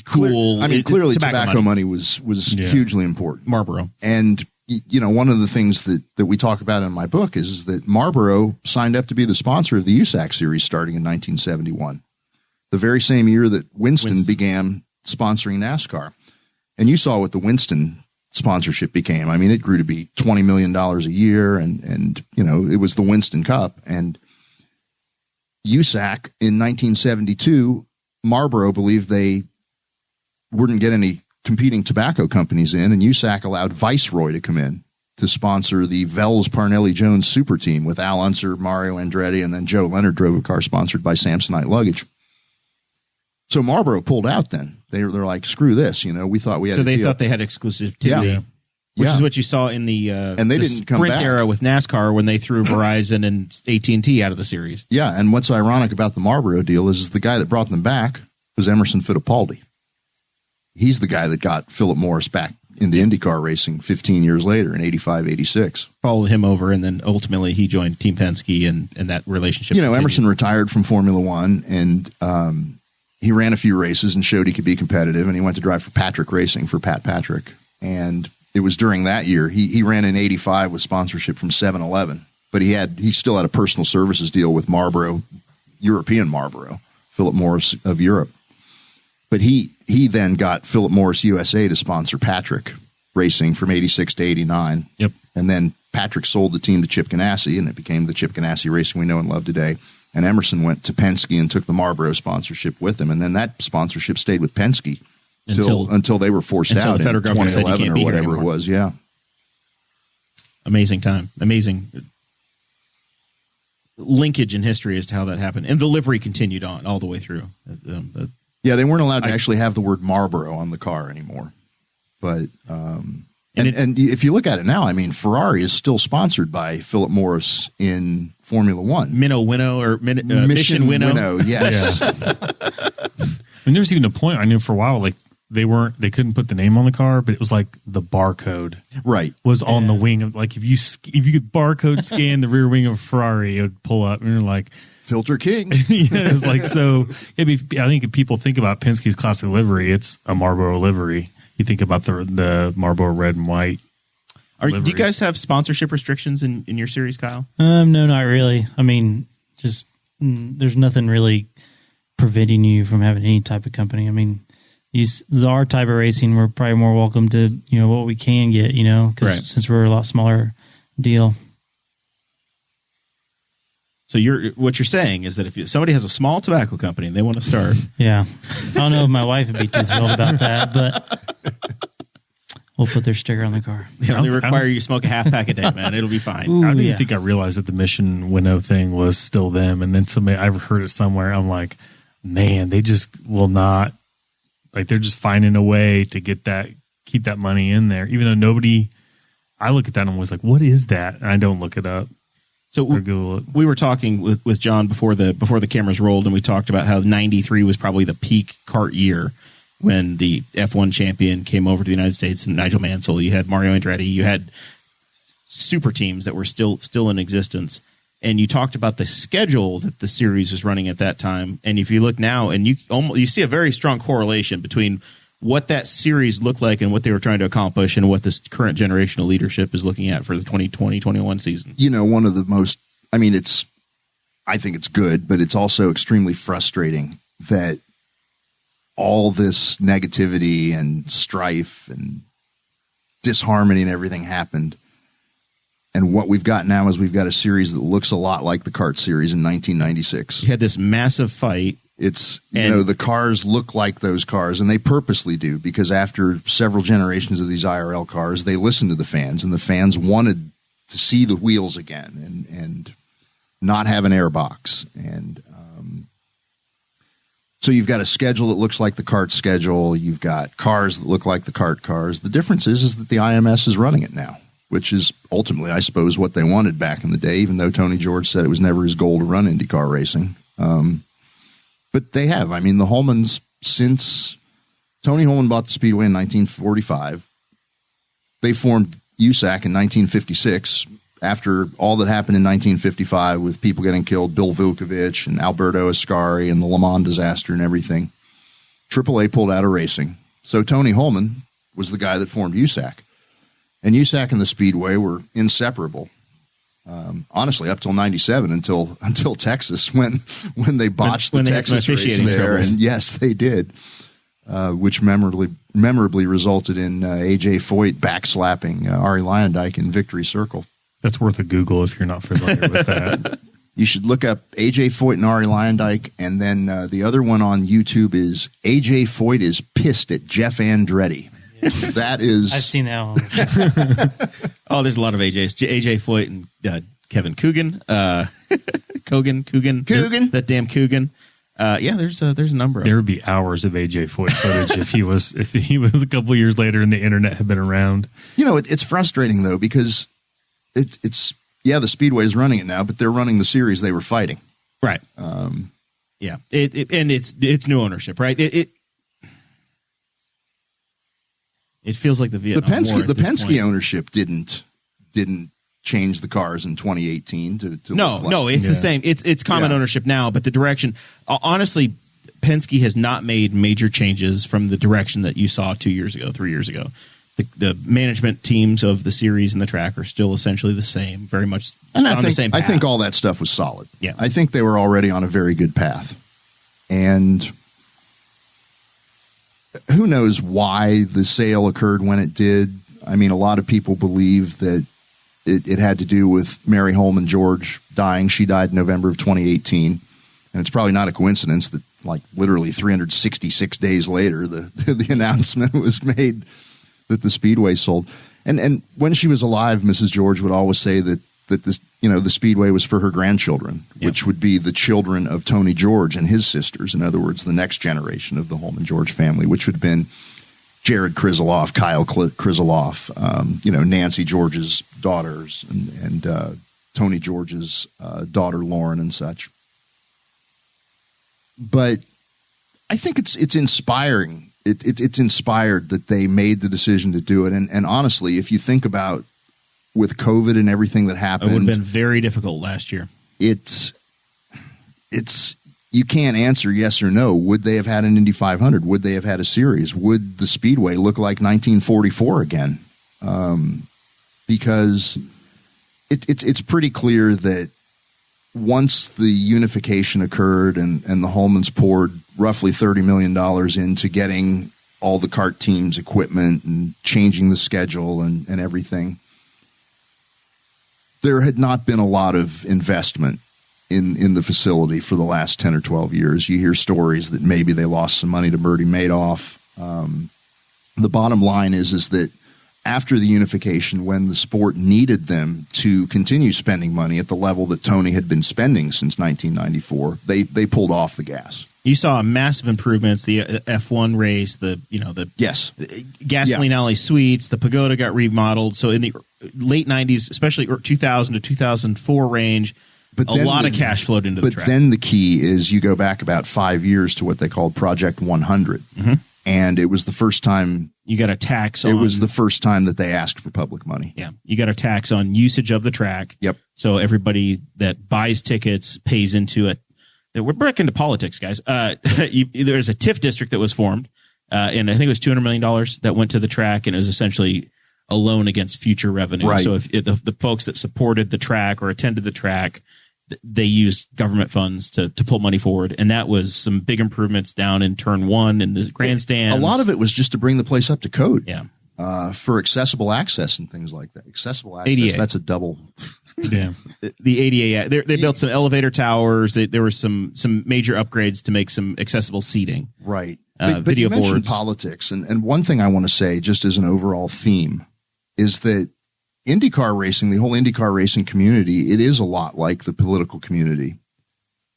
cool. Clearly tobacco money was hugely important. Marlboro. And one of the things that we talk about in my book is that Marlboro signed up to be the sponsor of the USAC series starting in 1971, the very same year that Winston began sponsoring NASCAR. And you saw what the Winston sponsorship became. I mean, it grew to be $20 million a year, and it was the Winston Cup. And USAC in 1972, Marlboro believed they wouldn't get any competing tobacco companies in, and USAC allowed Viceroy to come in to sponsor the Vels Parnelli Jones super team with Al Unser, Mario Andretti, and then Joe Leonard drove a car sponsored by Samsonite Luggage. So Marlboro pulled out then. They're like, screw this, we thought we had. So they thought they had exclusivity, which is what you saw in the and they didn't come sprint back. era with NASCAR when they threw Verizon and AT&T out of the series. Yeah, and what's ironic about the Marlboro deal is the guy that brought them back was Emerson Fittipaldi. He's the guy that got Philip Morris back into IndyCar racing 15 years later in 85, 86. Followed him over, and then ultimately he joined Team Penske, and that relationship continued. Emerson retired from Formula One, and he ran a few races and showed he could be competitive, and he went to drive for Patrick Racing for Pat Patrick. And it was during that year. He ran in 85 with sponsorship from 7-Eleven, but he still had a personal services deal with Marlboro, European Marlboro, Philip Morris of Europe. But he then got Philip Morris USA to sponsor Patrick Racing from 86 to 89. Yep. And then Patrick sold the team to Chip Ganassi, and it became the Chip Ganassi Racing we know and love today. And Emerson went to Penske and took the Marlboro sponsorship with him. And then that sponsorship stayed with Penske until they were forced out the federal in government said you 2011 can't or be here whatever it anymore. was. Yeah. Amazing time. Amazing linkage in history as to how that happened. And the livery continued on all the way through. Yeah, they weren't allowed to actually have the word Marlboro on the car anymore. But and if you look at it now, I mean, Ferrari is still sponsored by Philip Morris in Formula One. Mission Winnow. Yes. And there's even a point I knew for a while, like they couldn't put the name on the car, but it was like the barcode Right. was on the wing of, like, if you could barcode scan the rear wing of a Ferrari, it would pull up, and you're like, Filter King. yeah, it's like, so I think if people think about Penske's classic livery, it's a Marlboro livery. You think about the Marlboro red and white. Do you guys have sponsorship restrictions in your series, Kyle? No, not really. I mean, just there's nothing really preventing you from having any type of company. I mean, our type of racing, we're probably more welcome to what we can get, because since we're a lot smaller deal. So what you're saying is that if somebody has a small tobacco company and they want to start, yeah, I don't know if my wife would be too thrilled about that, but we'll put their sticker on the car. they only require you to smoke a half pack a day, man. It'll be fine. Ooh, I didn't think I realized that the Mission Winnow thing was still them, and then I've heard it somewhere. I'm like, man, they just will not. Like, they're just finding a way to keep that money in there, even though nobody. I look at that and was like, what is that? And I don't look it up. So we were talking with John before the cameras rolled, and we talked about how 93 was probably the peak kart year when the F1 champion came over to the United States, and Nigel Mansell. You had Mario Andretti. You had super teams that were still in existence. And you talked about the schedule that the series was running at that time. And if you look now, and you see a very strong correlation between what that series looked like and what they were trying to accomplish and what this current generation of leadership is looking at for the 2020-21 season. One of the most, I think it's good, but it's also extremely frustrating that all this negativity and strife and disharmony and everything happened. And what we've got now is we've got a series that looks a lot like the kart series in 1996. You had this massive fight. It's, the cars look like those cars, and they purposely do, because after several generations of these IRL cars, they listened to the fans, and the fans wanted to see the wheels again and not have an airbox. And so you've got a schedule that looks like the kart schedule. You've got cars that look like the kart cars. The difference is that the IMS is running it now, which is ultimately, I suppose, what they wanted back in the day, even though Tony George said it was never his goal to run IndyCar racing. But they have. I mean, the Holmans, since Tony Holman bought the Speedway in 1945, they formed USAC in 1956 after all that happened in 1955 with people getting killed, Bill Vukovich and Alberto Ascari and the Le Mans disaster and everything. AAA pulled out of racing. So Tony Holman was the guy that formed USAC. And USAC and the Speedway were inseparable. Honestly, up till '97, until Texas, when they botched the Texas race there, troubles. And yes, they did, which memorably resulted in AJ Foyt backslapping Ari Luyendyk in Victory Circle. That's worth a Google if you're not familiar with that. You should look up AJ Foyt and Ari Luyendyk, and then the other one on YouTube is AJ Foyt is pissed at Jeff Andretti. Yeah. That is, I've seen that one. Oh, there's a lot of AJs. AJ Foyt and Kevin Coogan, Coogan, that damn Coogan. Yeah, there's a number of there would be hours of AJ Foyt footage if he was a couple of years later and the internet had been around. You know, it's frustrating though, because it's the Speedway is running it now, but they're running the series they were fighting. Right. Yeah. And it's new ownership, right? It feels like the Vietnam War. The Penske ownership didn't change the cars in 2018 to no, it's the same. It's common ownership now, but the direction, honestly, Penske has not made major changes from the direction that you saw 2 years ago, 3 years ago. The management teams of the series and the track are still essentially the same, very much the same path. I think all that stuff was solid. Yeah. I think they were already on a very good path. And who knows why the sale occurred when it did. I mean, a lot of people believe that it had to do with Mary Holman George dying. She died in November of 2018. And it's probably not a coincidence that, like, literally 366 days later, the announcement was made that the Speedway sold. And when she was alive, Mrs. George would always say that this, the Speedway was for her grandchildren, which would be the children of Tony George and his sisters. In other words, the next generation of the Holman George family, which would have been Jared Krizeloff, Kyle Krizeloff, Nancy George's daughters, and Tony George's daughter Lauren and such. But I think it's inspiring. It's inspired that they made the decision to do it. And honestly, if you think about with COVID and everything that happened, it would have been very difficult last year. It's you can't answer yes or no. Would they have had an Indy 500? Would they have had a series? Would the Speedway look like 1944 again? Because it's pretty clear that once the unification occurred and the Holmans poured roughly $30 million into getting all the kart teams equipment and changing the schedule and everything, there had not been a lot of investment in the facility for the last 10 or 12 years. You hear stories that maybe they lost some money to Bertie Madoff. The bottom line is that after the unification, when the sport needed them to continue spending money at the level that Tony had been spending since 1994, they pulled off the gas. You saw massive improvements. The F1 race, the gasoline alley suites, the pagoda got remodeled. So in the late 90s, especially 2000 to 2004 range, a lot of cash flowed into the track. But then the key is you go back about 5 years to what they called Project 100. Mm-hmm. And it was the first time you got a tax on. It was the first time that they asked for public money. Yeah. You got a tax on usage of the track. Yep. So everybody that buys tickets pays into it. We're back into politics, guys. There's a TIF district that was formed, and I think it was $200 million that went to the track, and it was essentially a loan against future revenue. Right. So if the folks that supported the track or attended the track, they used government funds to pull money forward, and that was some big improvements down in turn one in the grandstands. A lot of it was just to bring the place up to code. Yeah. For accessible access and things like that. Accessible access, ADA. That's a double. Yeah. The ADA, they built some elevator towers. There were some major upgrades to make some accessible seating. Right. Video but you mentioned boards. Politics, and one thing I want to say, just as an overall theme, is that IndyCar racing, the whole IndyCar racing community, it is a lot like the political community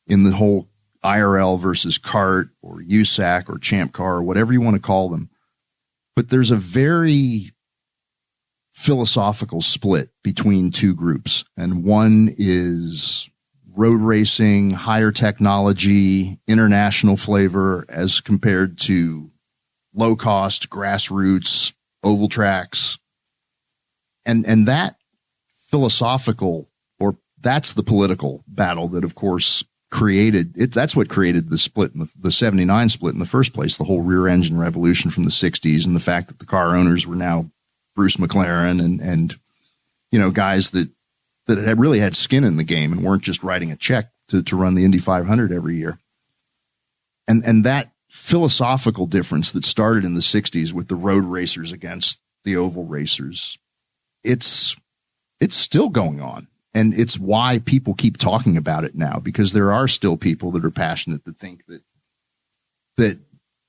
in the whole IRL versus kart or USAC or Champ Car or whatever you want to call them. But there's a very philosophical split between two groups. And one is road racing, higher technology, international flavor as compared to low cost, grassroots, oval tracks. And that philosophical, or that's the political battle that, of course, that's what created the split, the 79 split in the first place, the whole rear engine revolution from the 60s and the fact that the car owners were now Bruce McLaren and guys that had really had skin in the game and weren't just writing a check to run the Indy 500 every year. And that philosophical difference that started in the 60s with the road racers against the oval racers, it's still going on. And it's why people keep talking about it now, because there are still people that are passionate that think that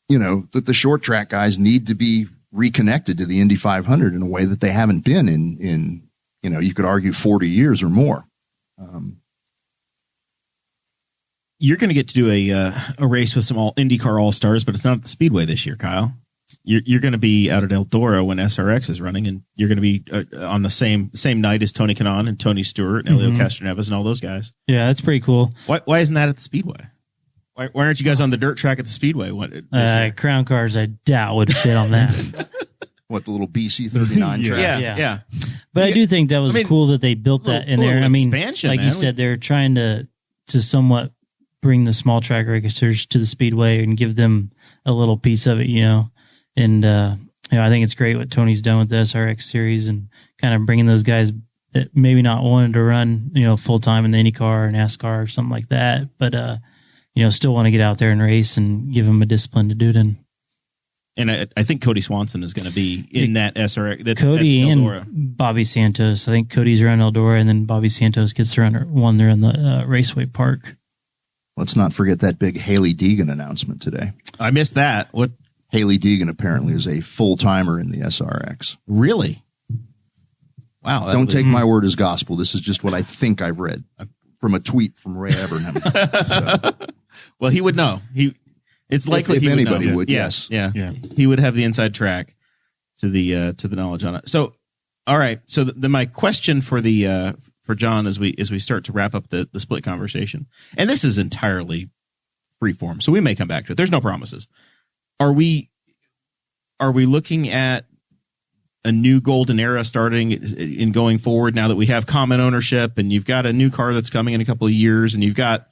the short track guys need to be reconnected to the Indy 500 in a way that they haven't been in you could argue 40 years or more. You're going to get to do a race with some IndyCar All-Stars, but it's not at the Speedway this year, Kyle. You're going to be out at Eldora when SRX is running, and you're going to be on the same night as Tony Kanaan and Tony Stewart and Elio Castroneves and all those guys. Yeah, that's pretty cool. Why isn't that at the Speedway? Why aren't you guys on the dirt track at the Speedway? Crown cars, I doubt would fit on that. What, the little BC 39 track? Yeah. But I do think that was cool that they built that in there. I mean, like you said, they're trying to somewhat bring the small track racers to the Speedway and give them a little piece of it, And I think it's great what Tony's done with the SRX series and kind of bringing those guys that maybe not wanted to run, full time in the IndyCar or NASCAR or something like that, but still want to get out there and race and give them a discipline to do it in. And I think Cody Swanson is going to be in that SRX. Cody and Bobby Santos. I think Cody's around Eldora, and then Bobby Santos gets to run one there in the Raceway Park. Let's not forget that big Haley Deegan announcement today. I missed that. What? Haley Deegan apparently is a full-timer in the SRX. Really? Wow. Don't take my word as gospel. This is just what I think I've read from a tweet from Ray Evernham. Well, he would know. It's likely if he anybody would, would, yes. Yeah. He would have the inside track to the knowledge on it. So, all right. So my question for John as we start to wrap up the split conversation, and this is entirely free form, so we may come back to it. There's no promises. Are we looking at a new golden era starting in going forward now that we have common ownership and you've got a new car that's coming in a couple of years and you've got,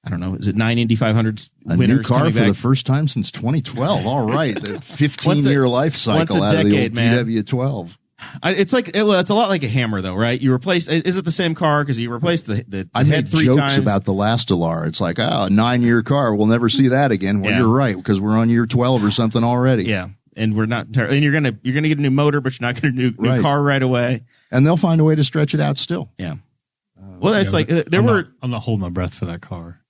I don't know, is it 9 Indy 500s winners? A new car for back? the first time since 2012. All right. The 15-year life cycle out of the old TW12. It's a lot like a hammer though, right? You replace, is it the same car? Because you replaced the I head made 3 jokes times. about the last Alar. It's like, a 9-year car. We'll never see that again. Well, you're right, because we're on year 12 or something already. Yeah. And we're not, and you're gonna get a new motor, but you're not gonna get a new car right away. And they'll find a way to stretch it out still. Yeah. Well, it's I'm not holding my breath for that car.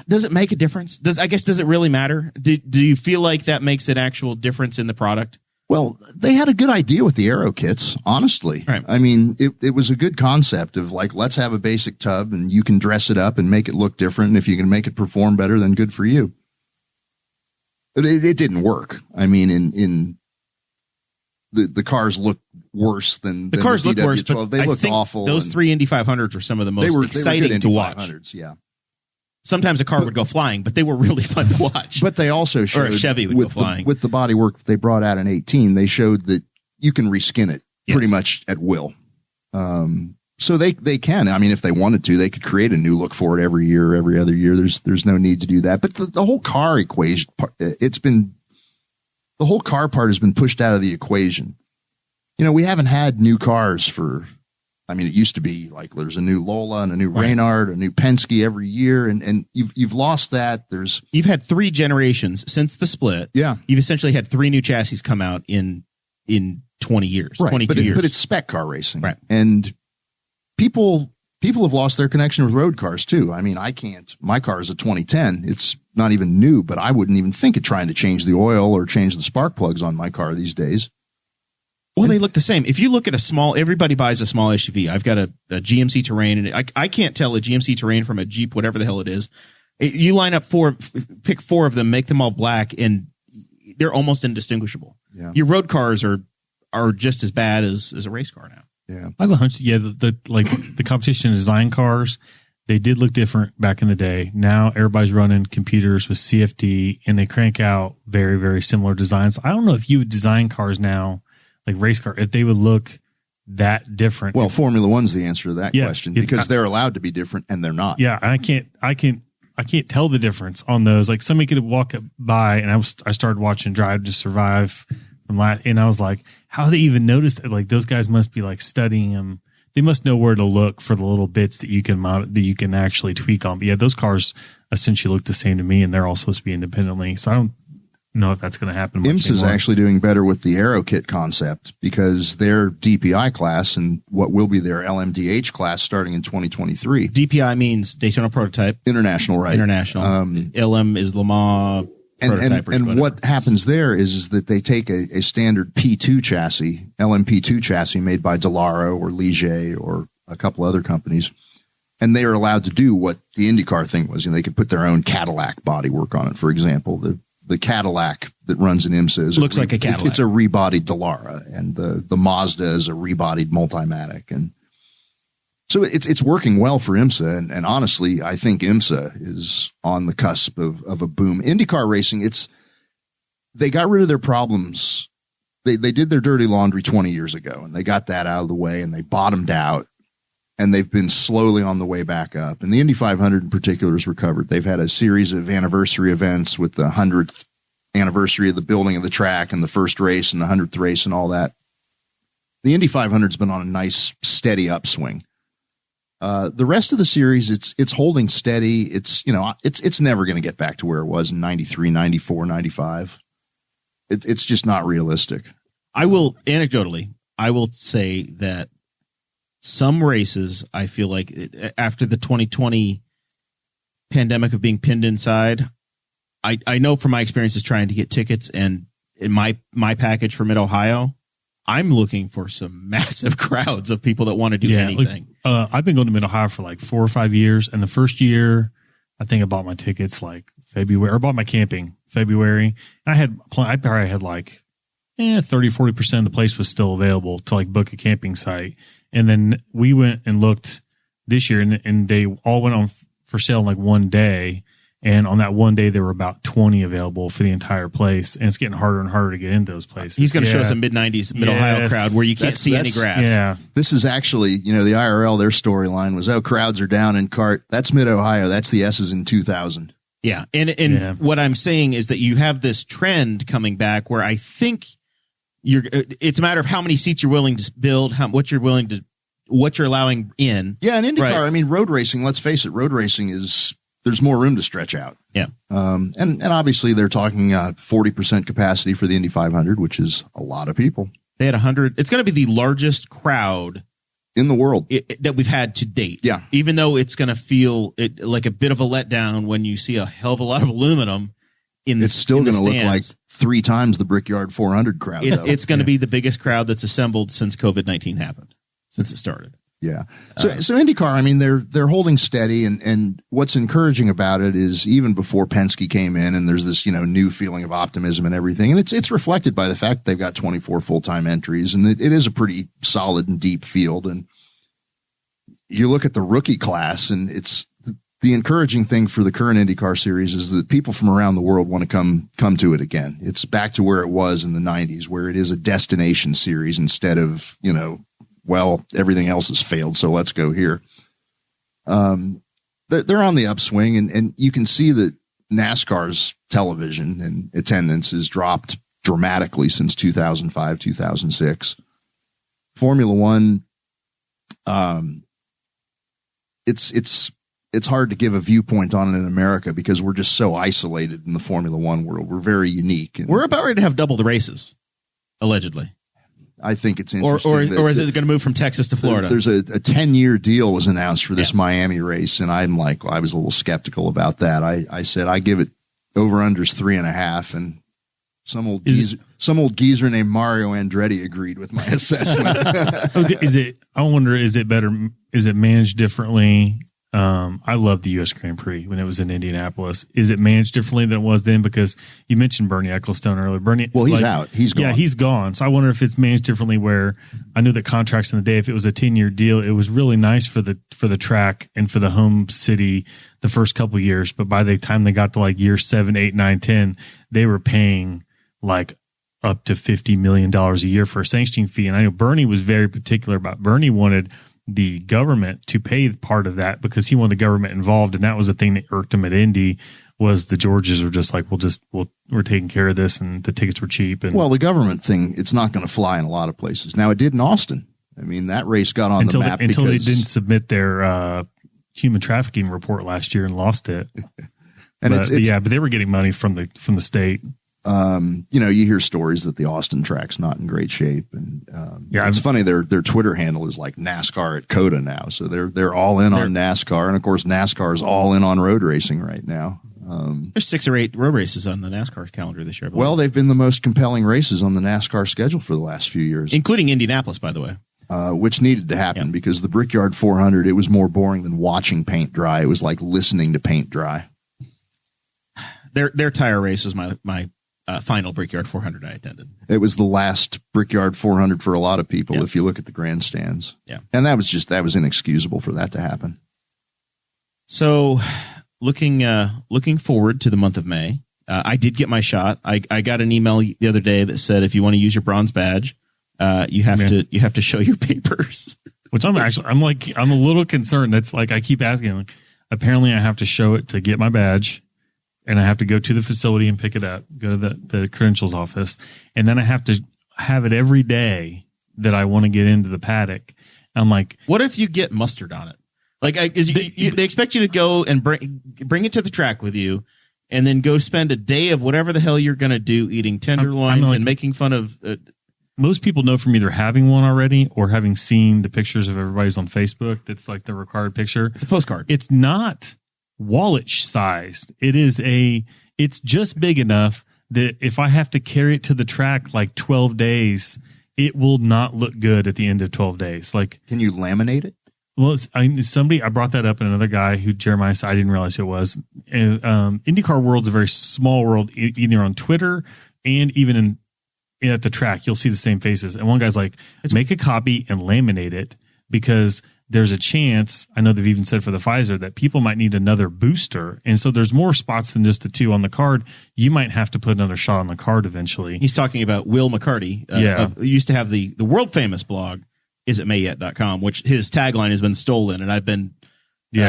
Does it make a difference? Does it really matter? Do you feel like that makes an actual difference in the product? Well, they had a good idea with the aero kits, honestly. Right. I mean, it was a good concept of like, let's have a basic tub and you can dress it up and make it look different. And if you can make it perform better, then good for you. But it didn't work. I mean, in the cars look worse than the cars look worse, but they looked awful. Those 3 Indy 500s were some of the most exciting to watch. 500s, yeah. Sometimes a car would go flying, but they were really fun to watch. But they also showed, or a Chevy would go flying. With the bodywork that they brought out in 18, they showed that you can reskin it pretty much at will. So they can. I mean, if they wanted to, they could create a new look for it every year, every other year. There's no need to do that. But the whole car equation, the whole car part has been pushed out of the equation. We haven't had new cars for. I mean, it used to be like there's a new Lola and a new Reynard, a new Penske every year, and you've lost that. You've had 3 generations since the split. Yeah, you've essentially had 3 new chassis come out in 20 years, right. 22 years. But it's spec car racing, right? And people have lost their connection with road cars too. I mean, I can't. My car is a 2010. It's not even new, but I wouldn't even think of trying to change the oil or change the spark plugs on my car these days. Well, they look the same. If you look at everybody buys a small SUV. I've got a GMC Terrain, and I can't tell a GMC Terrain from a Jeep, whatever the hell it is. You line up pick 4 of them, make them all black, and they're almost indistinguishable. Yeah. Your road cars are just as bad as a race car now. Yeah. I have a hunch. Yeah. The competition design cars, they did look different back in the day. Now everybody's running computers with CFD and they crank out very, very similar designs. I don't know if you would design cars now, like race car, if they would look that different. Well, Formula One's the answer to that question because they're allowed to be different and they're not. Yeah. I can't tell the difference on those. Like somebody could walk by and I started watching Drive to Survive And I was like, how they even noticed that? Like, those guys must be like studying them. They must know where to look for the little bits that you can actually tweak on. But yeah, those cars essentially look the same to me, and they're all supposed to be independently. So I don't know if that's going to happen. IMSA is actually doing better with the Aero Kit concept, because their DPI class and what will be their LMDH class starting in 2023. DPI means Daytona Prototype. International, right? International. LM is Le Mans Prototype. And what happens there is that they take a standard P2 chassis, LMP2 chassis made by Dallara or Ligier or a couple other companies, and they are allowed to do what the IndyCar thing was. They could put their own Cadillac bodywork on it. For example, the Cadillac that runs in IMSA looks like a Cadillac. It's a rebodied Dallara, and the Mazda is a rebodied Multimatic. And so it's working well for IMSA. And honestly, I think IMSA is on the cusp of a boom. IndyCar racing, they got rid of their problems. They did their dirty laundry 20 years ago, and they got that out of the way, and they bottomed out, and they've been slowly on the way back up. And the Indy 500 in particular has recovered. They've had a series of anniversary events with the 100th anniversary of the building of the track and the first race and the 100th race and all that. The Indy 500 has been on a nice, steady upswing. The rest of the series, it's holding steady. It's never going to get back to where it was in 93, 94, 95. It's just not realistic. I will say that some races, I feel like after the 2020 pandemic of being pinned inside, I know from my experiences trying to get tickets, and in my package for Mid-Ohio, I'm looking for some massive crowds of people that want to do anything. I've been going to Mid-Ohio for like 4 or 5 years, and the first year, I think I bought my tickets like February, or bought my camping February. And I probably had like 30-40% of the place was still available to like book a camping site. And then we went and looked this year, and they all went on for sale in like one day. And on that one day, there were about 20 available for the entire place. And it's getting harder and harder to get into those places. He's going to show us a mid-90s Mid-Ohio crowd where you can't see any grass. Yeah. This is actually, the IRL, their storyline was, crowds are down in CART. That's Mid-Ohio. That's the S's in 2000. Yeah. And what I'm saying is that you have this trend coming back where I think it's a matter of how many seats you're willing to build, what you're allowing in. Yeah. And IndyCar, road racing, let's face it, road racing there's more room to stretch out. Yeah. And obviously they're talking 40% capacity for the Indy 500, which is a lot of people. They had 100. It's going to be the largest crowd in the world that we've had to date. Yeah. Even though it's going to feel like a bit of a letdown when you see a hell of a lot of aluminum it's still going to look like 3 times the Brickyard 400 crowd. It's going to be the biggest crowd that's assembled since COVID-19 happened, since it started. Yeah. So IndyCar, they're holding steady, and what's encouraging about it is even before Penske came in, and there's this, new feeling of optimism and everything. And it's reflected by the fact that they've got 24 full-time entries, and it is a pretty solid and deep field. And you look at the rookie class, and it's the encouraging thing for the current IndyCar series is that people from around the world want to come to it again. It's back to where it was in the 90s, where it is a destination series instead of, everything else has failed, so let's go here. They're on the upswing, and you can see that NASCAR's television and attendance has dropped dramatically since 2005, 2006. Formula One, it's hard to give a viewpoint on it in America because we're just so isolated in the Formula One world. We're very unique. We're about ready to have double the races, allegedly. I think it's interesting. Or is it going to move from Texas to Florida? There's a 10-year deal was announced for this Miami race, and I was a little skeptical about that. I said I give it over/unders 3.5, and some old geezer named Mario Andretti agreed with my assessment. I wonder, is it better? Is it managed differently? I love the U.S. Grand Prix when it was in Indianapolis. Is it managed differently than it was then? Because you mentioned Bernie Ecclestone earlier. He's out. He's gone. Yeah, he's gone. So I wonder if it's managed differently. Where I knew that contracts in the day, if it was a 10-year deal, it was really nice for the track and for the home city the first couple of years. But by the time they got to like year 7, 8, 9, 10, they were paying like up to $50 million a year for a sanctioning fee. And I know Bernie was very particular about. Bernie wanted the government to pay part of that because he wanted the government involved. And that was the thing that irked him at Indy was the Georges were just like, we're taking care of this, and the tickets were cheap. And Well, the government thing, it's not going to fly in a lot of places. Now, it did in Austin. I mean, that race got on the map until they because didn't submit their human trafficking report last year and lost it. and but they were getting money from the state. You hear stories that the Austin track's not in great shape, and it's funny. Their Twitter handle is like NASCAR at COTA now, so they're all in on NASCAR, and of course NASCAR is all in on road racing right now. There's 6 or 8 road races on the NASCAR calendar this year. Well, they've been the most compelling races on the NASCAR schedule for the last few years, including Indianapolis, by the way. Which needed to happen because the Brickyard 400, it was more boring than watching paint dry. It was like listening to paint dry. Their tire race was my final Brickyard 400 I attended. It was the last Brickyard 400 for a lot of people. If you look at the grandstands, and that was inexcusable for that to happen. So, looking forward to the month of May, I did get my shot. I got an email the other day that said if you want to use your bronze badge, you have to show your papers. Which I'm a little concerned. That's like I keep asking. Like, apparently, I have to show it to get my badge. And I have to go to the facility and pick it up, go to the credentials office. And then I have to have it every day that I want to get into the paddock. I'm like, what if you get mustard on it? Like, they expect you to go and bring it to the track with you and then go spend a day of whatever the hell you're going to do eating tenderloins and making fun of. Most people know from either having one already or having seen the pictures of everybody's on Facebook. That's like the required picture. It's a postcard. It's not wallet sized. It's just big enough that if I have to carry it to the track like 12 days, it will not look good at the end of 12 days. Like, can you laminate it? Well, I brought that up, and another guy who Jeremiah said, I didn't realize who it was. IndyCar world's a very small world, either on Twitter and even at the track. You'll see the same faces. And one guy's like, make a copy and laminate it because there's a chance, I know they've even said for the Pfizer, that people might need another booster. And so there's more spots than just the 2 on the card. You might have to put another shot on the card eventually. He's talking about Will McCarty. Who used to have the world famous blog, isitmayyet.com, which his tagline has been stolen. And I've been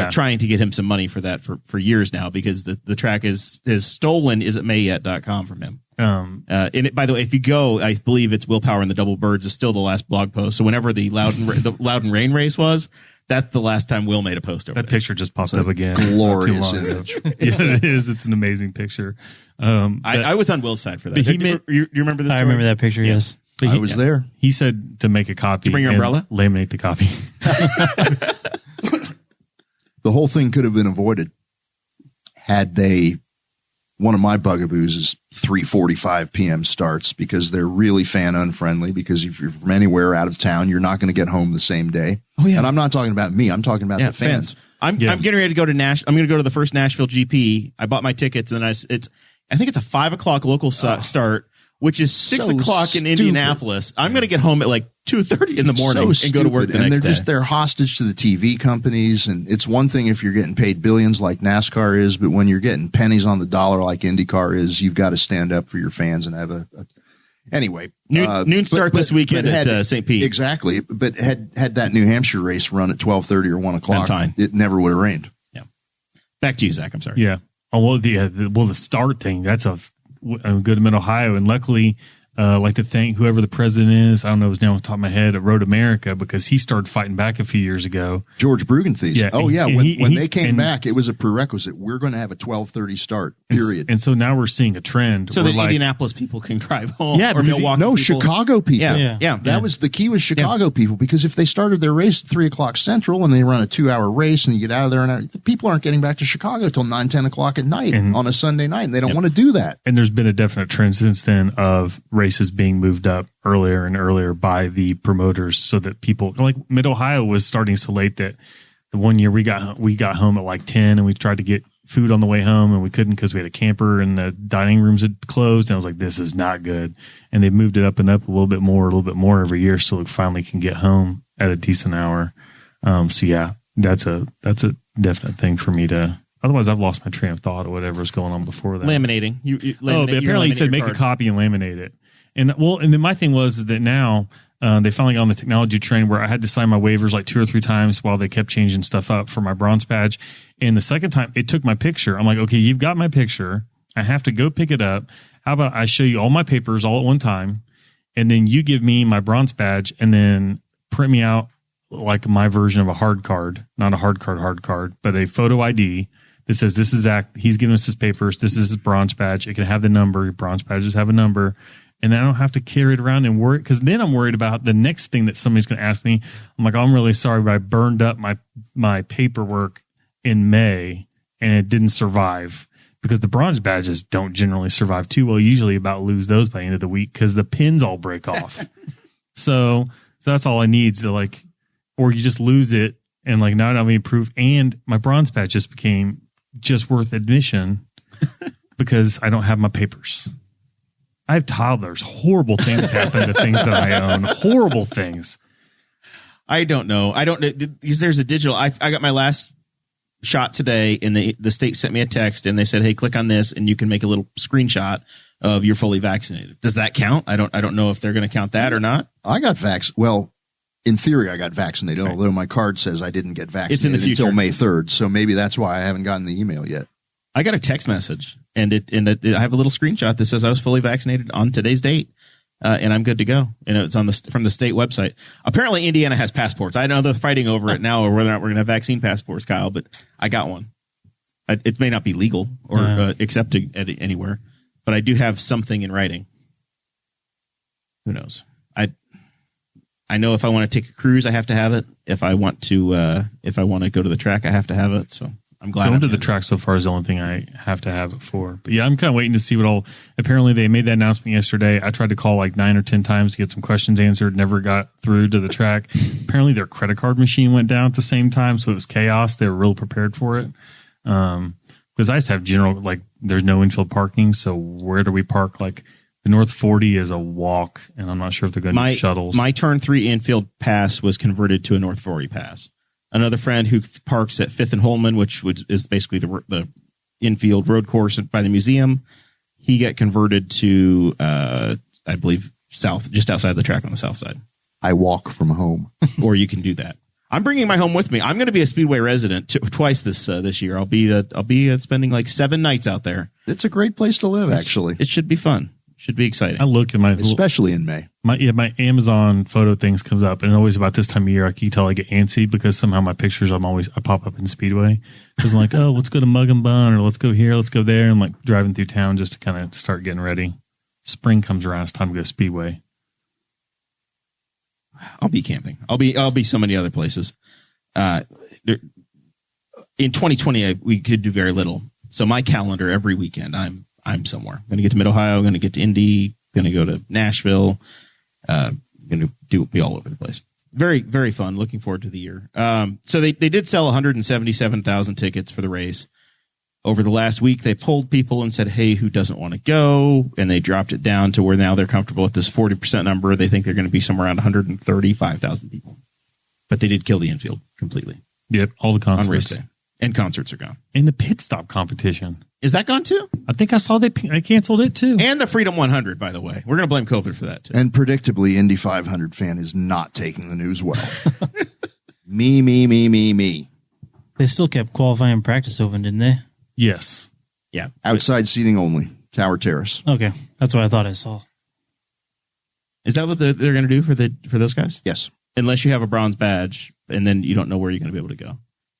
trying to get him some money for that for years now because the track has stolen isitmayyet.com from him. And by the way, if you go, I believe it's Willpower and the Double Birds is still the last blog post. So whenever the Loudon Rain race was, that's the last time Will made a post over that there. Picture just popped up again. Glorious image. Yes, it is. It's an amazing picture. I was on Will's side for that. You remember this? I remember that picture. Yeah. Yes. But I was there. He said to make a copy. Did you bring your umbrella? Laminate the copy. The whole thing could have been avoided had they. One of my bugaboos is 3:45 p.m. starts because they're really fan unfriendly. Because if you're from anywhere out of town, you're not going to get home the same day. Oh yeah, and I'm not talking about me. I'm talking about the fans. I'm getting ready to go to I'm going to go to the first Nashville GP. I bought my tickets, and I think it's a 5 o'clock local start, which is 6 o'clock in Indianapolis. I'm going to get home at like 2:30 in the morning and go to work the next day. They're hostage to the TV companies. And it's one thing if you're getting paid billions like NASCAR is, but when you're getting pennies on the dollar like IndyCar is, you've got to stand up for your fans and have anyway. Noon start this weekend at St. Pete. Exactly. But had that New Hampshire race run at 12:30 or 1 o'clock, it never would have rained. Yeah. Back to you, Zach. I'm sorry. Yeah. Oh, well, the start thing, that's a good Mid-Ohio. And luckily, I'd like to thank whoever the president is. I don't know his name off the top of my head at Road America because he started fighting back a few years ago. George Brugenthies. Yeah, when they came back, it was a prerequisite. We're going to have a 12:30 start, period. And so now we're seeing a trend. So that Indianapolis people can drive home. Yeah, or Milwaukee people. Chicago people. Yeah. That was the key was Chicago people because if they started their race at 3 o'clock Central and they run a 2-hour race and you get out of there and the people aren't getting back to Chicago till 9, 10 o'clock at night on a Sunday night. And they don't want to do that. And there's been a definite trend since then of races being moved up earlier and earlier by the promoters so that people like Mid-Ohio was starting so late that the one year we got home at like 10 and we tried to get food on the way home and we couldn't because we had a camper and the dining rooms had closed. And I was like, this is not good. And they moved it up and up a little bit more every year. So we finally can get home at a decent hour. So yeah, that's a definite thing for me to, otherwise I've lost my train of thought or whatever was going on before that. Laminating. But apparently you said make a copy and laminate it. And then my thing was that now They finally got on the technology train where I had to sign my waivers like 2 or 3 times while they kept changing stuff up for my bronze badge. And the second time it took my picture. I'm like, okay, you've got my picture. I have to go pick it up. How about I show you all my papers all at one time, and then you give me my bronze badge and then print me out like my version of a hard card, not a hard card, but a photo ID that says this is Zach. He's giving us his papers. This is his bronze badge. It can have the number. Bronze badges have a number. And I don't have to carry it around and worry, because then I'm worried about the next thing that somebody's going to ask me. I'm like, I'm really sorry, but I burned up my paperwork in May and it didn't survive, because the bronze badges don't generally survive too well. Usually about lose those by the end of the week because the pins all break off. So that's all I need to like, or you just lose it and like now I don't have any proof. And my bronze badge just became just worth admission because I don't have my papers. I have toddlers. Horrible things happen to things that I own. Horrible things. I don't know. Because there's a digital. I got my last shot today, and the state sent me a text, and they said, "Hey, click on this, and you can make a little screenshot of you're fully vaccinated." Does that count? I don't know if they're going to count that or not. I got Well, in theory, I got vaccinated, right, although my card says I didn't get vaccinated it's in the future. Until May 3rd. So maybe that's why I haven't gotten the email yet. I got a text message, and I have a little screenshot that says I was fully vaccinated on today's date, and I'm good to go. And it's on from the state website. Apparently, Indiana has passports. I know they're fighting over it now, or whether or not we're going to have vaccine passports, Kyle. But I got one. It may not be legal or accepted anywhere, but I do have something in writing. Who knows? I know if I want to take a cruise, I have to have it. If I want to go to the track, I have to have it. So. I'm glad going to the track so far is the only thing I have to have it for. But yeah, I'm kind of waiting to see what all. Apparently, they made that announcement yesterday. I tried to call like 9 or 10 times to get some questions answered. Never got through to the track. Apparently, their credit card machine went down at the same time, so it was chaos. They were real prepared for it. Because I used to have general, like, there's no infield parking, so where do we park? Like, the North 40 is a walk, and I'm not sure if they're going to do shuttles. My Turn 3 infield pass was converted to a North 40 pass. Another friend who parks at 5th and Holman, which is basically the infield road course by the museum, he got converted to, I believe, south, just outside the track on the south side. I walk from home. Or you can do that. I'm bringing my home with me. I'm going to be a Speedway resident twice this year. I'll be spending like 7 nights out there. It's a great place to live, actually. It should be fun. Should be exciting. I look at especially in May. My Amazon photo things comes up, and always about this time of year, I can tell I get antsy because somehow my pictures I pop up in Speedway because I'm like, oh, let's go to Mug and Bun, or let's go here, let's go there. I'm like driving through town just to kind of start getting ready. Spring comes around, it's time to go Speedway. I'll be camping. I'll be so many other places. In 2020, we could do very little. So my calendar every weekend, I'm somewhere. I'm going to get to Mid-Ohio. I'm going to get to Indy. Going to go to Nashville. Going to be all over the place. Very, very fun. Looking forward to the year. So they did sell 177,000 tickets for the race. Over the last week, they polled people and said, hey, who doesn't want to go? And they dropped it down to where now they're comfortable with this 40% number. They think they're going to be somewhere around 135,000 people. But they did kill the infield completely. Yep, all the concerts. On race day. And concerts are gone. And the pit stop competition. Is that gone too? I think I saw they canceled it too. And the Freedom 100, by the way. We're going to blame COVID for that too. And predictably, Indy 500 fan is not taking the news well. Me. They still kept qualifying practice open, didn't they? Yes. Yeah. Outside seating only. Tower Terrace. Okay. That's what I thought I saw. Is that what they're going to do for those guys? Yes. Unless you have a bronze badge, and then you don't know where you're going to be able to go.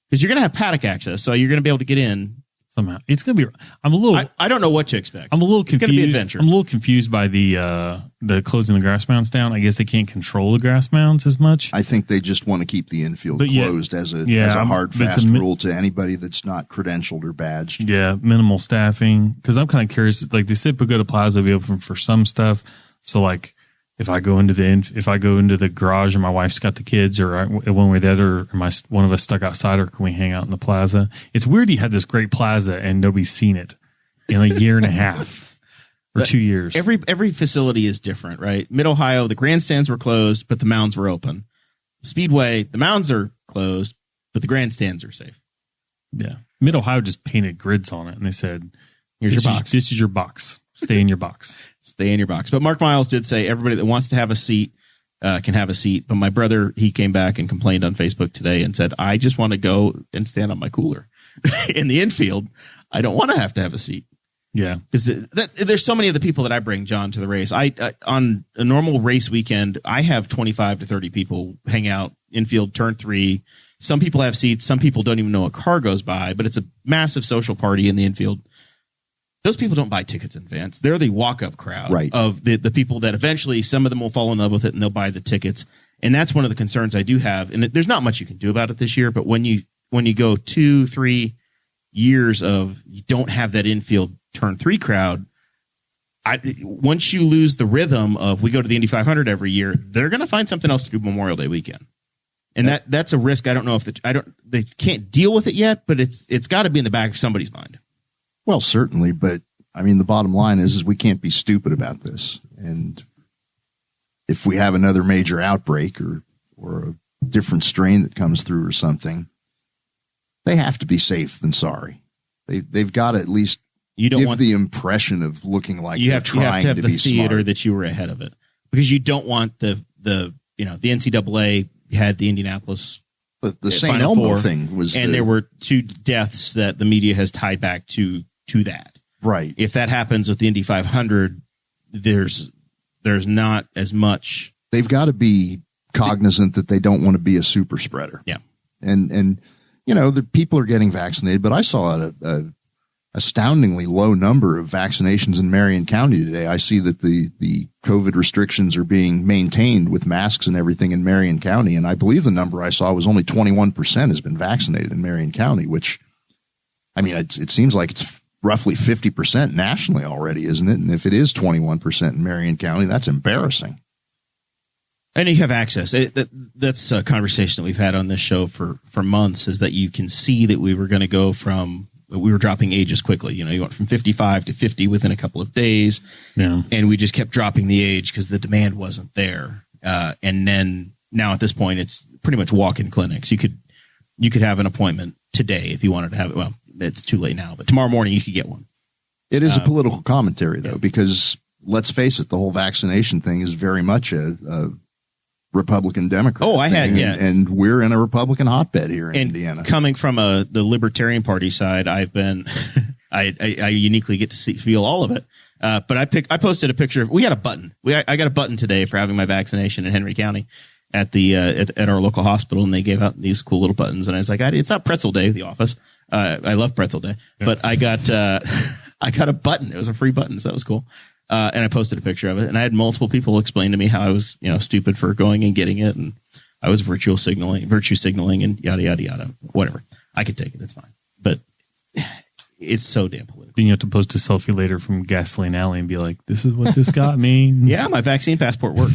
Because you're going to have paddock access, so you're going to be able to get in. Somehow. It's going to be, I don't know what to expect. I'm a little confused. It's going to be adventure. I'm a little confused by the closing the grass mounds down. I guess they can't control the grass mounds as much. I think they just want to keep the infield closed as a hard, fast rule to anybody that's not credentialed or badged. Yeah, minimal staffing. Because I'm kind of curious. Like they said, Pagoda Plaza will be open for some stuff. So like, if I go into the garage and my wife's got the kids, or one way or the other, or one of us stuck outside, or can we hang out in the plaza? It's weird you had this great plaza and nobody's seen it in a year and a half or 2 years. Every facility is different, right? Mid-Ohio, the grandstands were closed, but the mounds were open. Speedway, the mounds are closed, but the grandstands are safe. Yeah. Mid-Ohio just painted grids on it, and they said, here's your box. This is your box. Stay in your box. Stay in your box. But Mark Miles did say everybody that wants to have a seat can have a seat. But my brother, he came back and complained on Facebook today and said, I just want to go and stand on my cooler in the infield. I don't want to have a seat. Yeah. There's so many of the people that I bring, John, to the race. On a normal race weekend, I have 25 to 30 people hang out infield turn 3. Some people have seats. Some people don't even know a car goes by, but it's a massive social party in the infield. Those people don't buy tickets in advance. They're the walk-up crowd of the people that eventually some of them will fall in love with it and they'll buy the tickets. And that's one of the concerns I do have. And there's not much you can do about it this year, but when you go 2-3 years of you don't have that infield turn 3 crowd, once you lose the rhythm of we go to the Indy 500 every year, they're going to find something else to do Memorial Day weekend. And that's a risk. I don't know if they can't deal with it yet, but it's got to be in the back of somebody's mind. Well, certainly, but I mean, the bottom line is we can't be stupid about this. And if we have another major outbreak or a different strain that comes through or something, they have to be safe than sorry. They've got to at least give the impression of looking like they're trying to be the theater smart. that you were ahead of it, because you don't want the NCAA had the Indianapolis. But the St. Elmo thing was, and there were 2 deaths that the media has tied back to that. Right. If that happens with the Indy 500, there's not as much. They've got to be cognizant that they don't want to be a super spreader. Yeah. And the people are getting vaccinated, but I saw a astoundingly low number of vaccinations in Marion County today. I see that the COVID restrictions are being maintained with masks and everything in Marion County. And I believe the number I saw was only 21% has been vaccinated in Marion County, which, I mean, it seems like it's roughly 50% nationally already, isn't it? And if it is 21% in Marion County, that's embarrassing. And you have access. That's a conversation that we've had on this show for months, is that you can see that we were dropping ages quickly. You went from 55 to 50 within a couple of days. Yeah. And we just kept dropping the age because the demand wasn't there. And then now at this point, it's pretty much walk-in clinics. You could have an appointment today if you wanted to have it. Well, it's too late now, but tomorrow morning you could get one. It is a political commentary, though, because let's face it, the whole vaccination thing is very much a Republican Democrat. Oh, and we're in a Republican hotbed here in Indiana. Coming from the Libertarian Party side, I've been I uniquely get to feel all of it. But I posted a picture. We had a button. I got a button today for having my vaccination in Henry County at our local hospital, and they gave out these cool little buttons. And I was like, it's not Pretzel Day at the office. I love Pretzel Day, but I got a button. It was a free button, so that was cool. And I posted a picture of it, and I had multiple people explain to me how I was, stupid for going and getting it, and I was virtue signaling, and yada yada yada. Whatever, I could take it. It's fine, but it's so damn political. Then you have to post a selfie later from Gasoline Alley and be like, "This is what this got me." Yeah, my vaccine passport worked,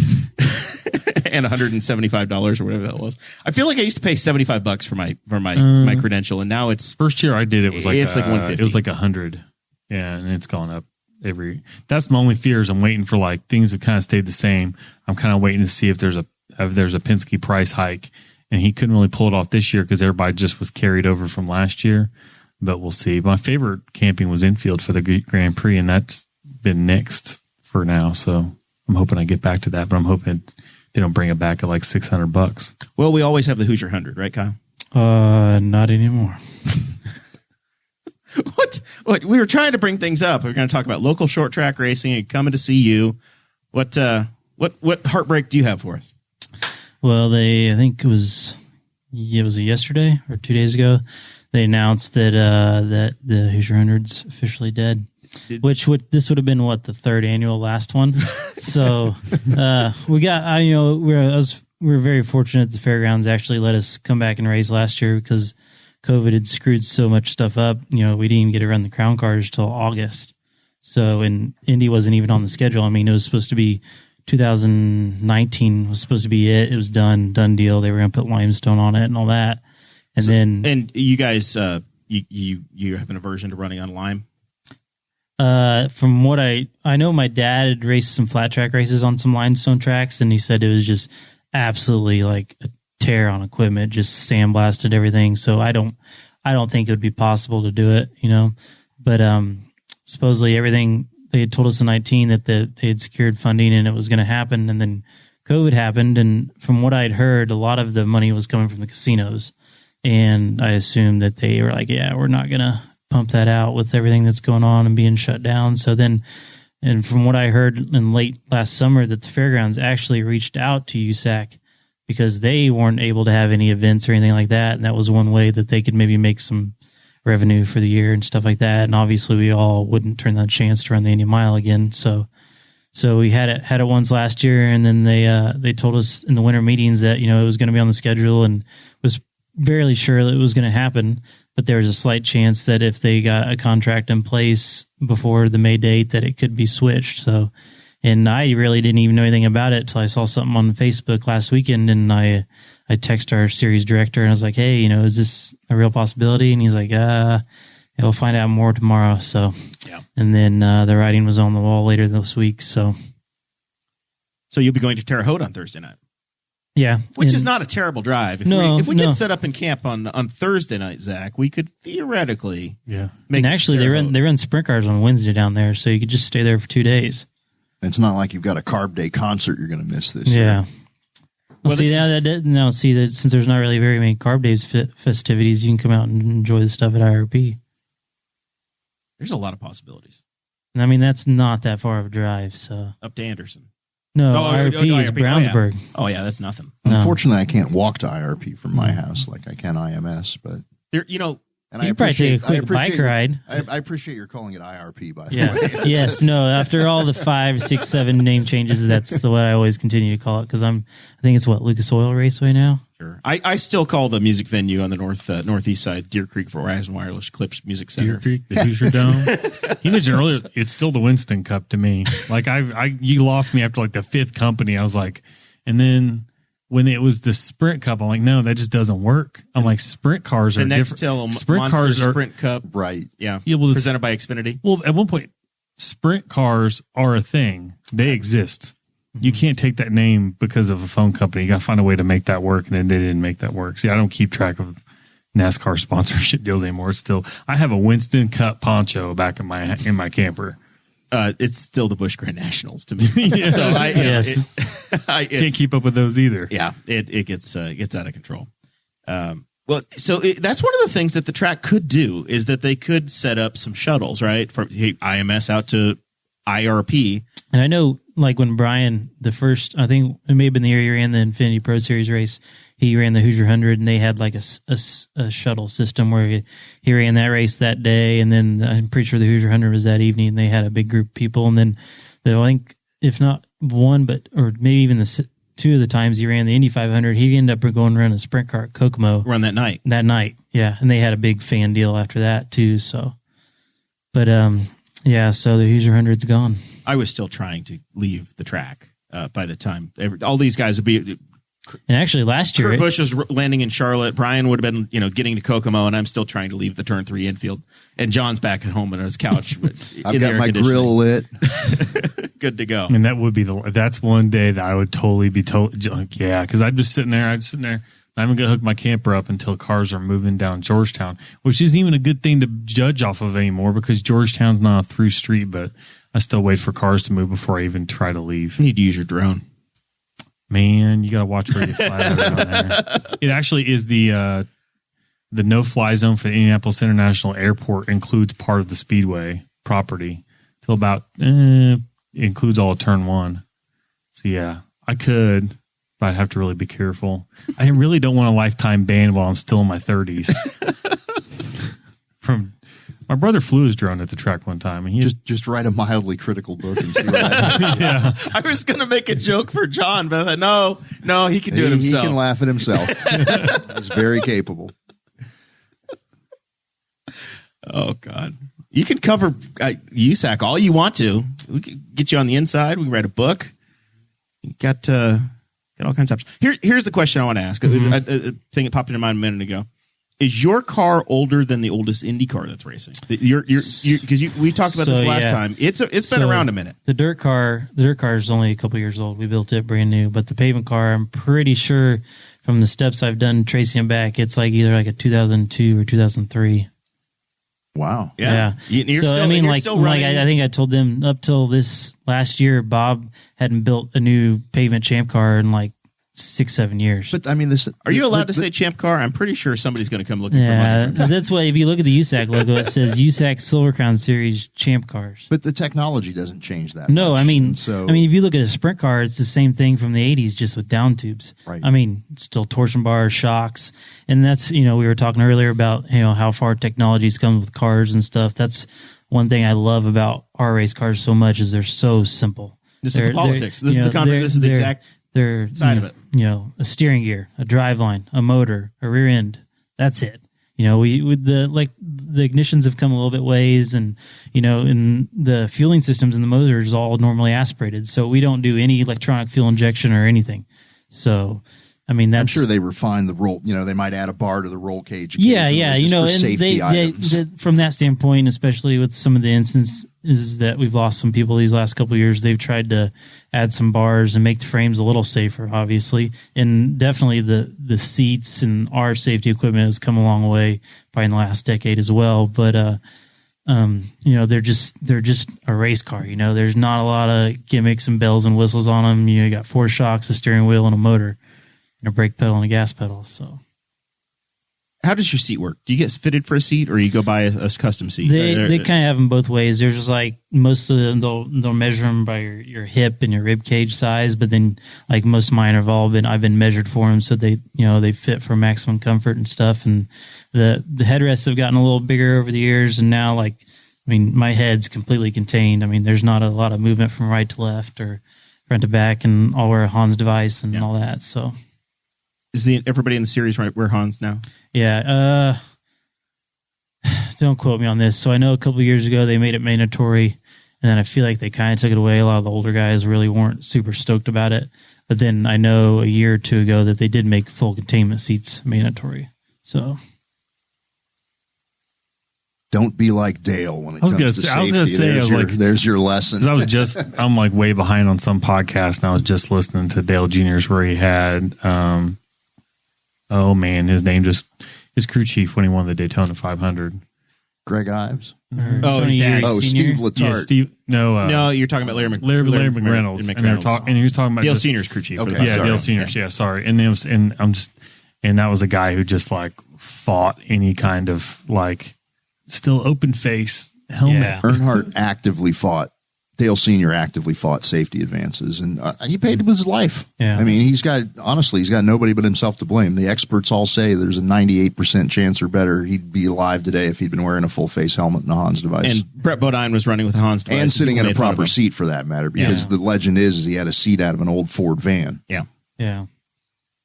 and $175 or whatever that was. I feel like I used to pay $75 for my credential, and now it's first year I did it was like it's like $150. It was like $100. Yeah, and it's gone up. That's my only fear is I'm waiting for like things have kind of stayed the same. I'm kind of waiting to see if there's a Penske price hike, and he couldn't really pull it off this year because everybody just was carried over from last year, but we'll see. My favorite camping was infield for the Grand Prix, and that's been nixed for now. So I'm hoping I get back to that, but I'm hoping they don't bring it back at like $600. Well, we always have the Hoosier 100, right, Kyle? Not anymore. What? We were trying to bring things up. We're going to talk about local short track racing and coming to see you. What heartbreak do you have for us? Well, I think it was yesterday or 2 days ago, they announced that the Hoosier Hundred's officially dead. Which this would have been the third annual last one. So we were very fortunate the fairgrounds actually let us come back and race last year because COVID had screwed so much stuff up. We didn't even get to run the crown cars till August. So, and Indy wasn't even on the schedule. I mean, it was supposed to be 2019 was supposed to be it. It was done deal. They were going to put limestone on it and all that. And you guys, you have an aversion to running on lime? From what I know, my dad had raced some flat track races on some limestone tracks, and he said it was just absolutely like a tear on equipment, just sandblasted everything. So I don't think it would be possible to do it, but supposedly everything they had told us in 19 that they had secured funding and it was going to happen. And then COVID happened, and from what I'd heard, a lot of the money was coming from the casinos. And I assumed that they were like, yeah, we're not going to pump that out with everything that's going on and being shut down. So then, and from what I heard in late last summer, that the fairgrounds actually reached out to USAC because they weren't able to have any events or anything like that. And that was one way that they could maybe make some revenue for the year and stuff like that. And obviously we all wouldn't turn that chance to run the Indy Mile again. So we had it once last year, and then they told us in the winter meetings that, you know, it was going to be on the schedule, and was barely sure that it was going to happen. But there was a slight chance that if they got a contract in place before the May date, that it could be switched. So, and I really didn't even know anything about it until I saw something on Facebook last weekend, and I texted our series director and I was like, hey, you know, is this a real possibility? And he's like, yeah, we'll find out more tomorrow. So, yeah. And then the writing was on the wall later this week. So you'll be going to Terre Haute on Thursday night. Yeah. Which is not a terrible drive. If we get set up in camp on Thursday night, Zach, we could theoretically make and actually they run sprint cars on Wednesday down there, so you could just stay there for 2 days. It's not like you've got a Carb Day concert you're going to miss this year. Yeah. Well, see that since there's not really very many Carb Days festivities, you can come out and enjoy the stuff at IRP. There's a lot of possibilities. And I mean, that's not that far of a drive. So up to Anderson. No, IRP is Brownsburg. Oh yeah, that's nothing. Unfortunately, I can't walk to IRP from my house like I can IMS, but there, you know. And you could probably take a quick bike ride. I appreciate your calling it IRP, by the way. Yes. No. After all the 5, 6, 7 name changes, that's what I always continue to call it, because I think it's Lucas Oil Raceway now. Sure. I still call the music venue on the northeast side Deer Creek Verizon Wireless Clips Music Center. Deer Creek, the Hoosier Dome. You mentioned earlier, it's still the Winston Cup to me. Like you lost me after like the 5th company. I was like, and then when it was the Sprint Cup, I'm like, no, that just doesn't work. I'm like, sprint cars are different. The next Sprint cars are Sprint Cup, right? Yeah, presented by Xfinity. Well, at one point, sprint cars are a thing. They exist. You can't take that name because of a phone company. You got to find a way to make that work, and then they didn't make that work. See, I don't keep track of NASCAR sponsorship deals anymore. It's still, I have a Winston Cup poncho back in my camper. It's still the Busch Grand Nationals to me. Yeah. So I can't keep up with those either. Yeah, it gets out of control. That's one of the things that the track could do, is that they could set up some shuttles, right, from IMS out to IRP. And I know, like when Brian, I think it may have been the year he ran the Infinity Pro Series race, he ran the Hoosier 100, and they had like a shuttle system where he ran that race that day, and then I'm pretty sure the Hoosier 100 was that evening, and they had a big group of people, and then I think if not one, or maybe even the 2 of the times he ran the Indy 500, he ended up going around a sprint car at Kokomo. Run that night. Yeah, and they had a big fan deal after that too. So, but yeah, so the Hoosier 100's gone. I was still trying to leave the track by the time all these guys would be. And actually, last year, Kurt Busch was landing in Charlotte. Brian would have been, getting to Kokomo, and I'm still trying to leave the turn 3 infield. And John's back at home on his couch. I've got my grill lit. Good to go. I mean, that would be that's one day that I would totally be like, yeah, because I'm just sitting there, not even going to hook my camper up until cars are moving down Georgetown, which isn't even a good thing to judge off of anymore, because Georgetown's not a through street, but I still wait for cars to move before I even try to leave. You need to use your drone. Man, you got to watch where you fly over down there. It actually is the no-fly zone for the Indianapolis International Airport includes part of the Speedway property till about includes all of turn 1. So yeah, I could, but I'd have to really be careful. I really don't want a lifetime ban while I'm still in my 30s. My brother flew his drone at the track one time, and he just write a mildly critical book and see what happens. Yeah. I was going to make a joke for John, but I thought, no, he can do it himself. He can laugh at himself. He's very capable. Oh God, you can cover USAC all you want to. We can get you on the inside. We can write a book. You got all kinds of options. Here's the question I want to ask. Mm-hmm. A thing that popped into my mind a minute ago. Is your car older than the oldest Indy car that's racing? Because we talked about this last time. It's been around a minute. The dirt car is only a couple years old. We built it brand new, but the pavement car, I'm pretty sure from the steps I've done tracing it back, it's like either like a 2002 or 2003. Wow. Yeah. You're so still, I mean, you're like, still running. I think I told them up till this last year, Bob hadn't built a new pavement champ car in like 6-7 years. But I mean, this. Are you allowed to say champ car? I'm pretty sure somebody's going to come looking for money. That's why if you look at the USAC logo, it says USAC Silver Crown Series champ cars. But the technology doesn't change that. No, much. I mean, And if you look at a sprint car, it's the same thing from the 80s, just with down tubes. Right. I mean, still torsion bars, shocks, and that's, we were talking earlier about, how far technology's come with cars and stuff. That's one thing I love about our race cars so much is they're so simple. This is the politics. This is the exact side of it. A steering gear, a driveline, a motor, a rear end. That's it. The ignitions have come a little bit ways, and and the fueling systems in the motor is all normally aspirated, so we don't do any electronic fuel injection or anything. So, I mean, I'm sure they refine the roll. They might add a bar to the roll cage. Yeah. just for And safety items. from that standpoint, especially with some of the instances that we've lost some people these last couple of years, they've tried to add some bars and make the frames a little safer, obviously, and definitely the seats and our safety equipment has come a long way probably in the last decade as well. But they're just a race car. There's not a lot of gimmicks and bells and whistles on them. You got 4 shocks, a steering wheel, and a motor, and a brake pedal and a gas pedal. So, how does your seat work? Do you get fitted for a seat, or you go buy a custom seat? They kind of have them both ways. There's just like most of them, they'll measure them by your hip and your rib cage size, but then like most of mine I've been measured for them, so they they fit for maximum comfort and stuff. And the headrests have gotten a little bigger over the years, and now my head's completely contained. I mean, there's not a lot of movement from right to left or front to back, and I'll wear a Hans device and all that. So. Is everybody in the series wear Hans now? Yeah. Don't quote me on this. So I know a couple of years ago they made it mandatory, and then I feel like they kind of took it away. A lot of the older guys really weren't super stoked about it. But then I know a year or two ago that they did make full containment seats mandatory. So don't be like Dale when it comes to safety. I was going to say, there's your lesson. I'm like way behind on some podcast, and I was just listening to Dale Jr.'s where he had, his crew chief when he won the Daytona 500. Greg Ives. His dad. Steve Letarte. Yeah, Steve. No, you're talking about Larry McReynolds. And he was talking about Dale Senior's crew chief. Okay, yeah, Dale Senior's. Yeah, sorry. And that was a guy who just like fought any kind of like still open face helmet. Yeah. Earnhardt Dale Senior actively fought safety advances, and he paid with his life. Yeah. I mean, he's got nobody but himself to blame. The experts all say there's a 98% chance or better he'd be alive today if he'd been wearing a full face helmet and a Hans device. And Brett Bodine was running with a Hans device. And sitting in a proper seat for that matter, because the legend is he had a seat out of an old Ford van. Yeah. Yeah.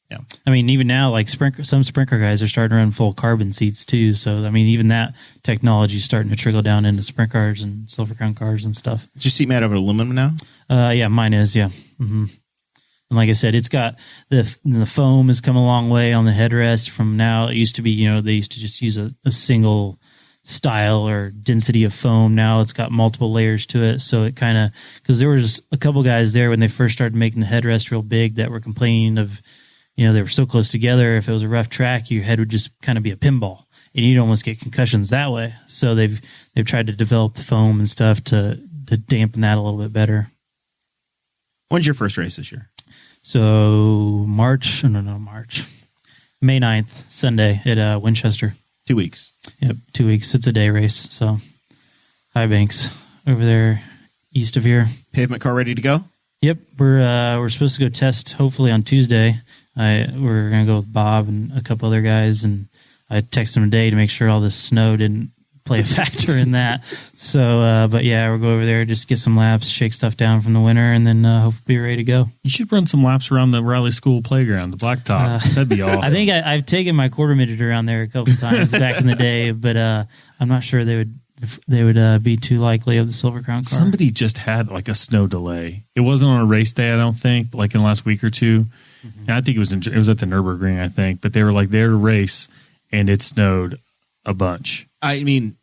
Yeah. I mean, even now, like some sprint car guys are starting to run full carbon seats too. So, I mean, even that technology is starting to trickle down into sprint cars and Silver Crown cars and stuff. Is your seat made out of aluminum now? Yeah, mine is. Yeah. Mm-hmm. And like I said, it's got the foam has come a long way on the headrest from now. It used to be, they used to just use a single style or density of foam. Now it's got multiple layers to it. So it kind of, because there was a couple guys there when they first started making the headrest real big that were complaining of, they were so close together. If it was a rough track, your head would just kind of be a pinball, and you'd almost get concussions that way. So they've tried to develop the foam and stuff to dampen that a little bit better. When's your first race this year? So May 9th, Sunday at Winchester. 2 weeks. Yep, 2 weeks. It's a day race. So High Banks over there east of here. Pavement car ready to go? Yep, we're supposed to go test hopefully on Tuesday. We're going to go with Bob and a couple other guys, and I texted him today to make sure all this snow didn't play a factor in that. So, but yeah, we'll go over there, just get some laps, shake stuff down from the winter, and then hopefully be ready to go. You should run some laps around the Riley School playground, the blacktop. That'd be awesome. I think I've taken my quarter midget around there a couple of times back in the day, but I'm not sure they would be too likely of the Silver Crown car. Somebody just had like a snow delay. It wasn't on a race day, I don't think, but like in the last week or two. Mm-hmm. And I think it was at the Nürburgring, I think, but they were like there to race, and it snowed a bunch. I mean,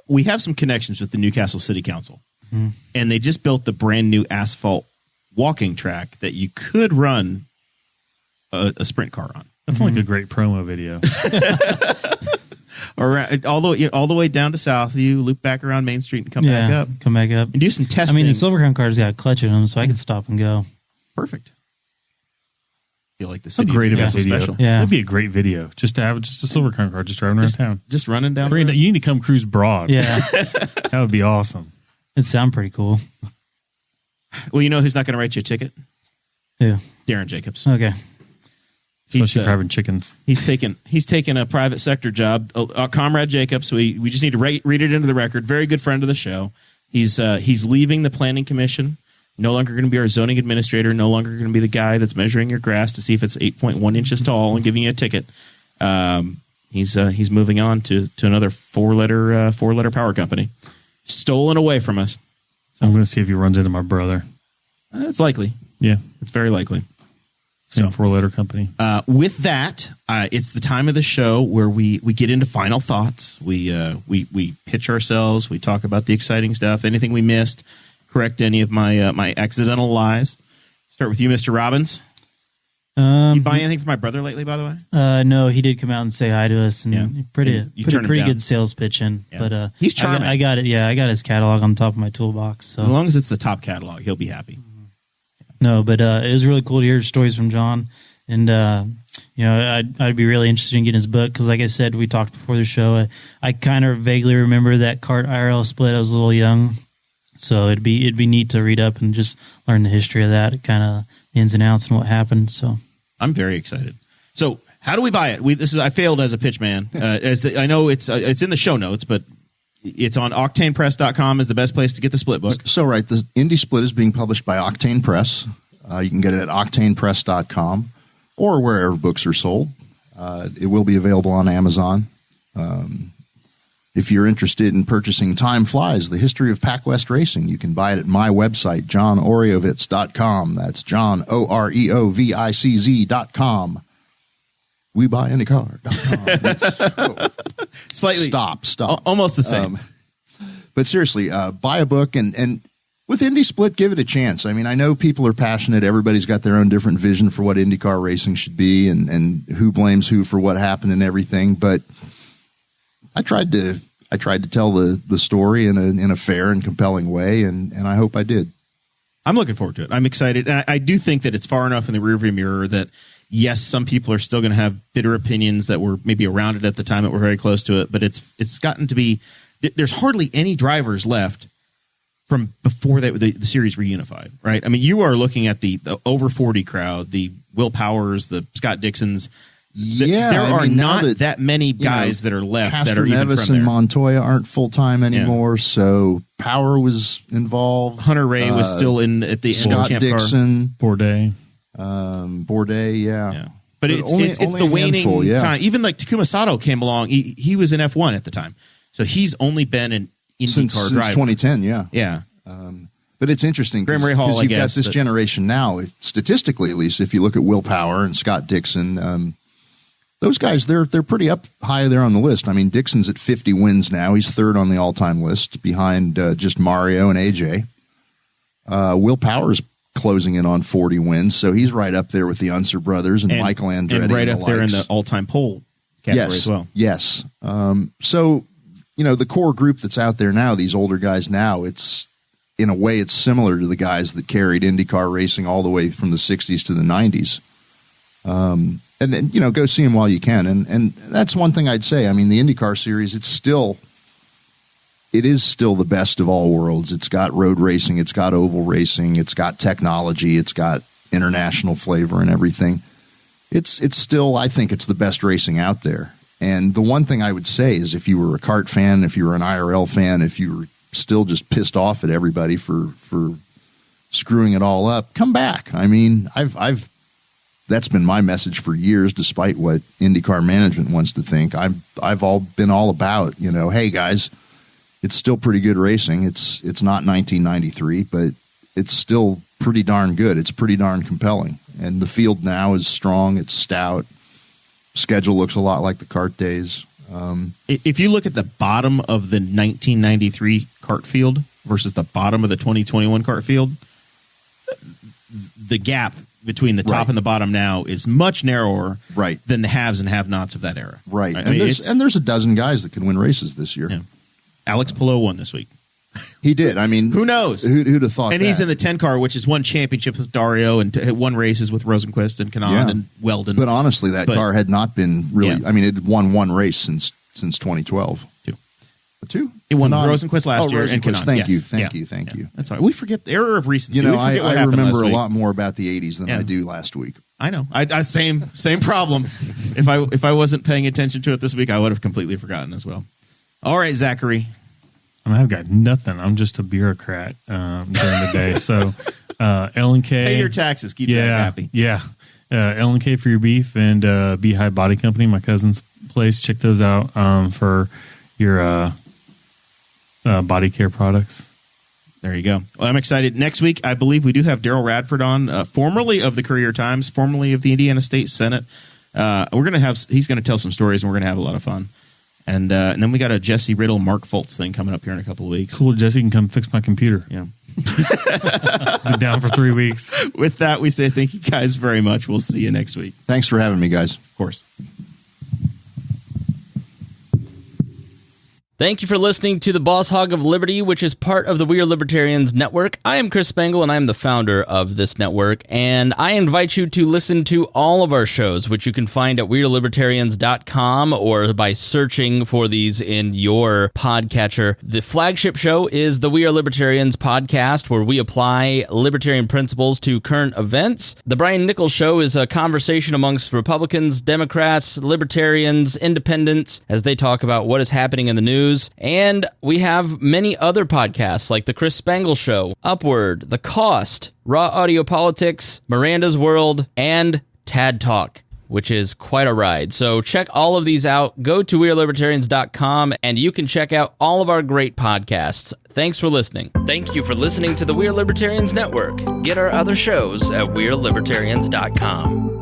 we have some connections with the Newcastle City Council, and they just built the brand new asphalt walking track that you could run a sprint car on. That's like a great promo video. or all the way down to Southview, loop back around Main Street, and come back up. Come back up and do some testing. I mean, the Silver Crown car's got a clutch in them, so I can stop and go. Perfect. Feel like the So city great of a is video. special. Yeah. That'd be a great video. Just to have just a Silver Crown car just driving around town. Just running down. You need to come cruise Broad. Yeah, That would be awesome. it sounds pretty cool. Well, you know who's not going to write you a ticket? Yeah. Darren Jacobs. Okay. Especially for having chickens. He's taken a private sector job. Comrade Jacobs. We just need to read it into the record. Very good friend of the show. He's leaving the planning commission. No longer going to be our zoning administrator. No longer going to be the guy that's measuring your grass to see if it's 8.1 inches tall and giving you a ticket. He's moving on to another four letter power company, stolen away from us. I'm going to see if he runs into my brother. It's likely. Yeah. It's very likely. Same 4-letter company. With that, it's the time of the show where we get into final thoughts. We pitch ourselves. We talk about the exciting stuff. Anything we missed. Correct any of my accidental lies. Start with you, Mr. Robbins. You buy anything for my brother lately, by the way? No, he did come out and say hi to us, and Yeah. pretty turned him down. good sales pitch in. Yeah. But He's charming. I got it. Yeah, I got his catalog on top of my toolbox. So As long as it's the top catalog, he'll be happy. no, but it was really cool to hear stories from John, and I'd be really interested in getting his book because, like I said, we talked before the show. I kind of vaguely remember that kart IRL split. I was a little young. So it'd be neat to read up and just learn the history of that, kind of ins and outs and what happened. So I'm very excited. So how do we buy it? I failed as a pitch man. I know it's in the show notes, but it's on octanepress.com is the best place to get the split book. So, right, the Indy Split is being published by Octane Press. You can get it at octanepress.com or wherever books are sold. It will be available on Amazon. If you're interested in purchasing Time Flies, the history of Pac West racing, you can buy it at my website, johnoreovicz.com. That's John, OREOVICZ.com. WeBuyAnyCar.com. Slightly. Stop. Almost the same. But seriously, buy a book and with Indy Split, give it a chance. I mean, I know people are passionate. Everybody's got their own different vision for what IndyCar racing should be and who blames who for what happened and everything. But I tried to tell the story in a fair and compelling way, and I hope I did. I'm looking forward to it. I'm excited. And I do think that it's far enough in the rearview mirror that, yes, some people are still going to have bitter opinions that were maybe around it at the time that were very close to it. But it's gotten to be – there's hardly any drivers left from before the series reunified, right? I mean, you are looking at the over 40 crowd, the Will Powers, the Scott Dixons – Yeah, there are not that, that many guys that are left Castro that are even Nevis from and there. Montoya aren't full time anymore, so Power was involved. Hunter Ray was still in at the end of Scott Champ Dixon, Bourdais. Bourdais, yeah. Car. But it's only the a waning handful, yeah. time. Even like Takuma Sato came along. He was in F1 at the time, so he's only been an IndyCar Since driver 2010, yeah. Yeah, But it's interesting Graham Rahal, because I you've guess, got this but- generation now, statistically at least, if you look at Will Power and Scott Dixon, those guys, they're pretty up high there on the list. I mean, Dixon's at 50 wins now. He's third on the all-time list behind just Mario and AJ. Will Power's closing in on 40 wins, so he's right up there with the Unser brothers and Michael Andretti. and right and up there in likes. the all-time pole category as well. Yes. So, the core group that's out there now, these older guys now, in a way, it's similar to the guys that carried IndyCar racing all the way from the 60s to the 90s. And then, go see them while you can. And that's one thing I'd say. I mean, the IndyCar series, it is still the best of all worlds. It's got road racing, it's got oval racing, it's got technology, it's got international flavor and everything. It's still, I think it's the best racing out there. And the one thing I would say is if you were a kart fan, if you were an IRL fan, if you were still just pissed off at everybody for screwing it all up, come back. I mean, that's been my message for years, despite what IndyCar management wants to think. I've been all about, hey guys, it's still pretty good racing. It's not 1993, but it's still pretty darn good. It's pretty darn compelling. And the field now is strong. It's stout. Schedule looks a lot like the kart days. If you look at the bottom of the 1993 kart field versus the bottom of the 2021 kart field, the gap between the top Right. and the bottom now is much narrower Right. than the haves and have-nots of that era. Right. I And mean, there's a dozen guys that can win races this year. Yeah. Alex Palou won this week. He did. I mean, Who knows? Who'd have thought And that? he's in the 10 car, which has won championships with Dario and won races with Rosenquist and Kanan Yeah. and Weldon. But honestly, that But- car had not been really. Yeah. I mean, it had won one race since 2012. Two. It won Kanan- Rosenquist last year and Rosenquist. Kanan. Thank Yes. you, thank Yeah. you, thank you. That's right. We forget the error of recency. You know, we forget what I happened remember last a week. lot more about the '80s than Yeah. I do last week. I know. I same problem. If I wasn't paying attention to it this week, I would have completely forgotten as well. All right, Zachary. I mean, I've got nothing. I'm just a bureaucrat during the day. So L&K. Pay your taxes. Keep Zach happy. Yeah. L&K for your beef and Beehive Body Company, my cousin's place. Check those out for your body care products. There you go. Well, I'm excited. Next week, I believe we do have Daryl Radford on, formerly of the Courier Times, formerly of the Indiana State Senate. He's going to tell some stories, and we're going to have a lot of fun. And then we got a Jesse Riddle, Mark Foltz thing coming up here in a couple of weeks. Cool. Jesse can come fix my computer. Yeah. It's been down for 3 weeks. With that, we say thank you guys very much. We'll see you next week. Thanks for having me, guys. Of course. Thank you for listening to the Boss Hog of Liberty, which is part of the We Are Libertarians Network. I am Chris Spangle, and I am the founder of this network, and I invite you to listen to all of our shows, which you can find at WeAreLibertarians.com or by searching for these in your podcatcher. The flagship show is the We Are Libertarians podcast, where we apply libertarian principles to current events. The Brian Nichols Show is a conversation amongst Republicans, Democrats, Libertarians, Independents, as they talk about what is happening in the news. And we have many other podcasts like The Chris Spangle Show, Upward, The Cost, Raw Audio Politics, Miranda's World, and Tad Talk, which is quite a ride. So check all of these out. Go to WeAreLibertarians.com and you can check out all of our great podcasts. Thanks for listening. Thank you for listening to the We Are Libertarians Network. Get our other shows at WeAreLibertarians.com.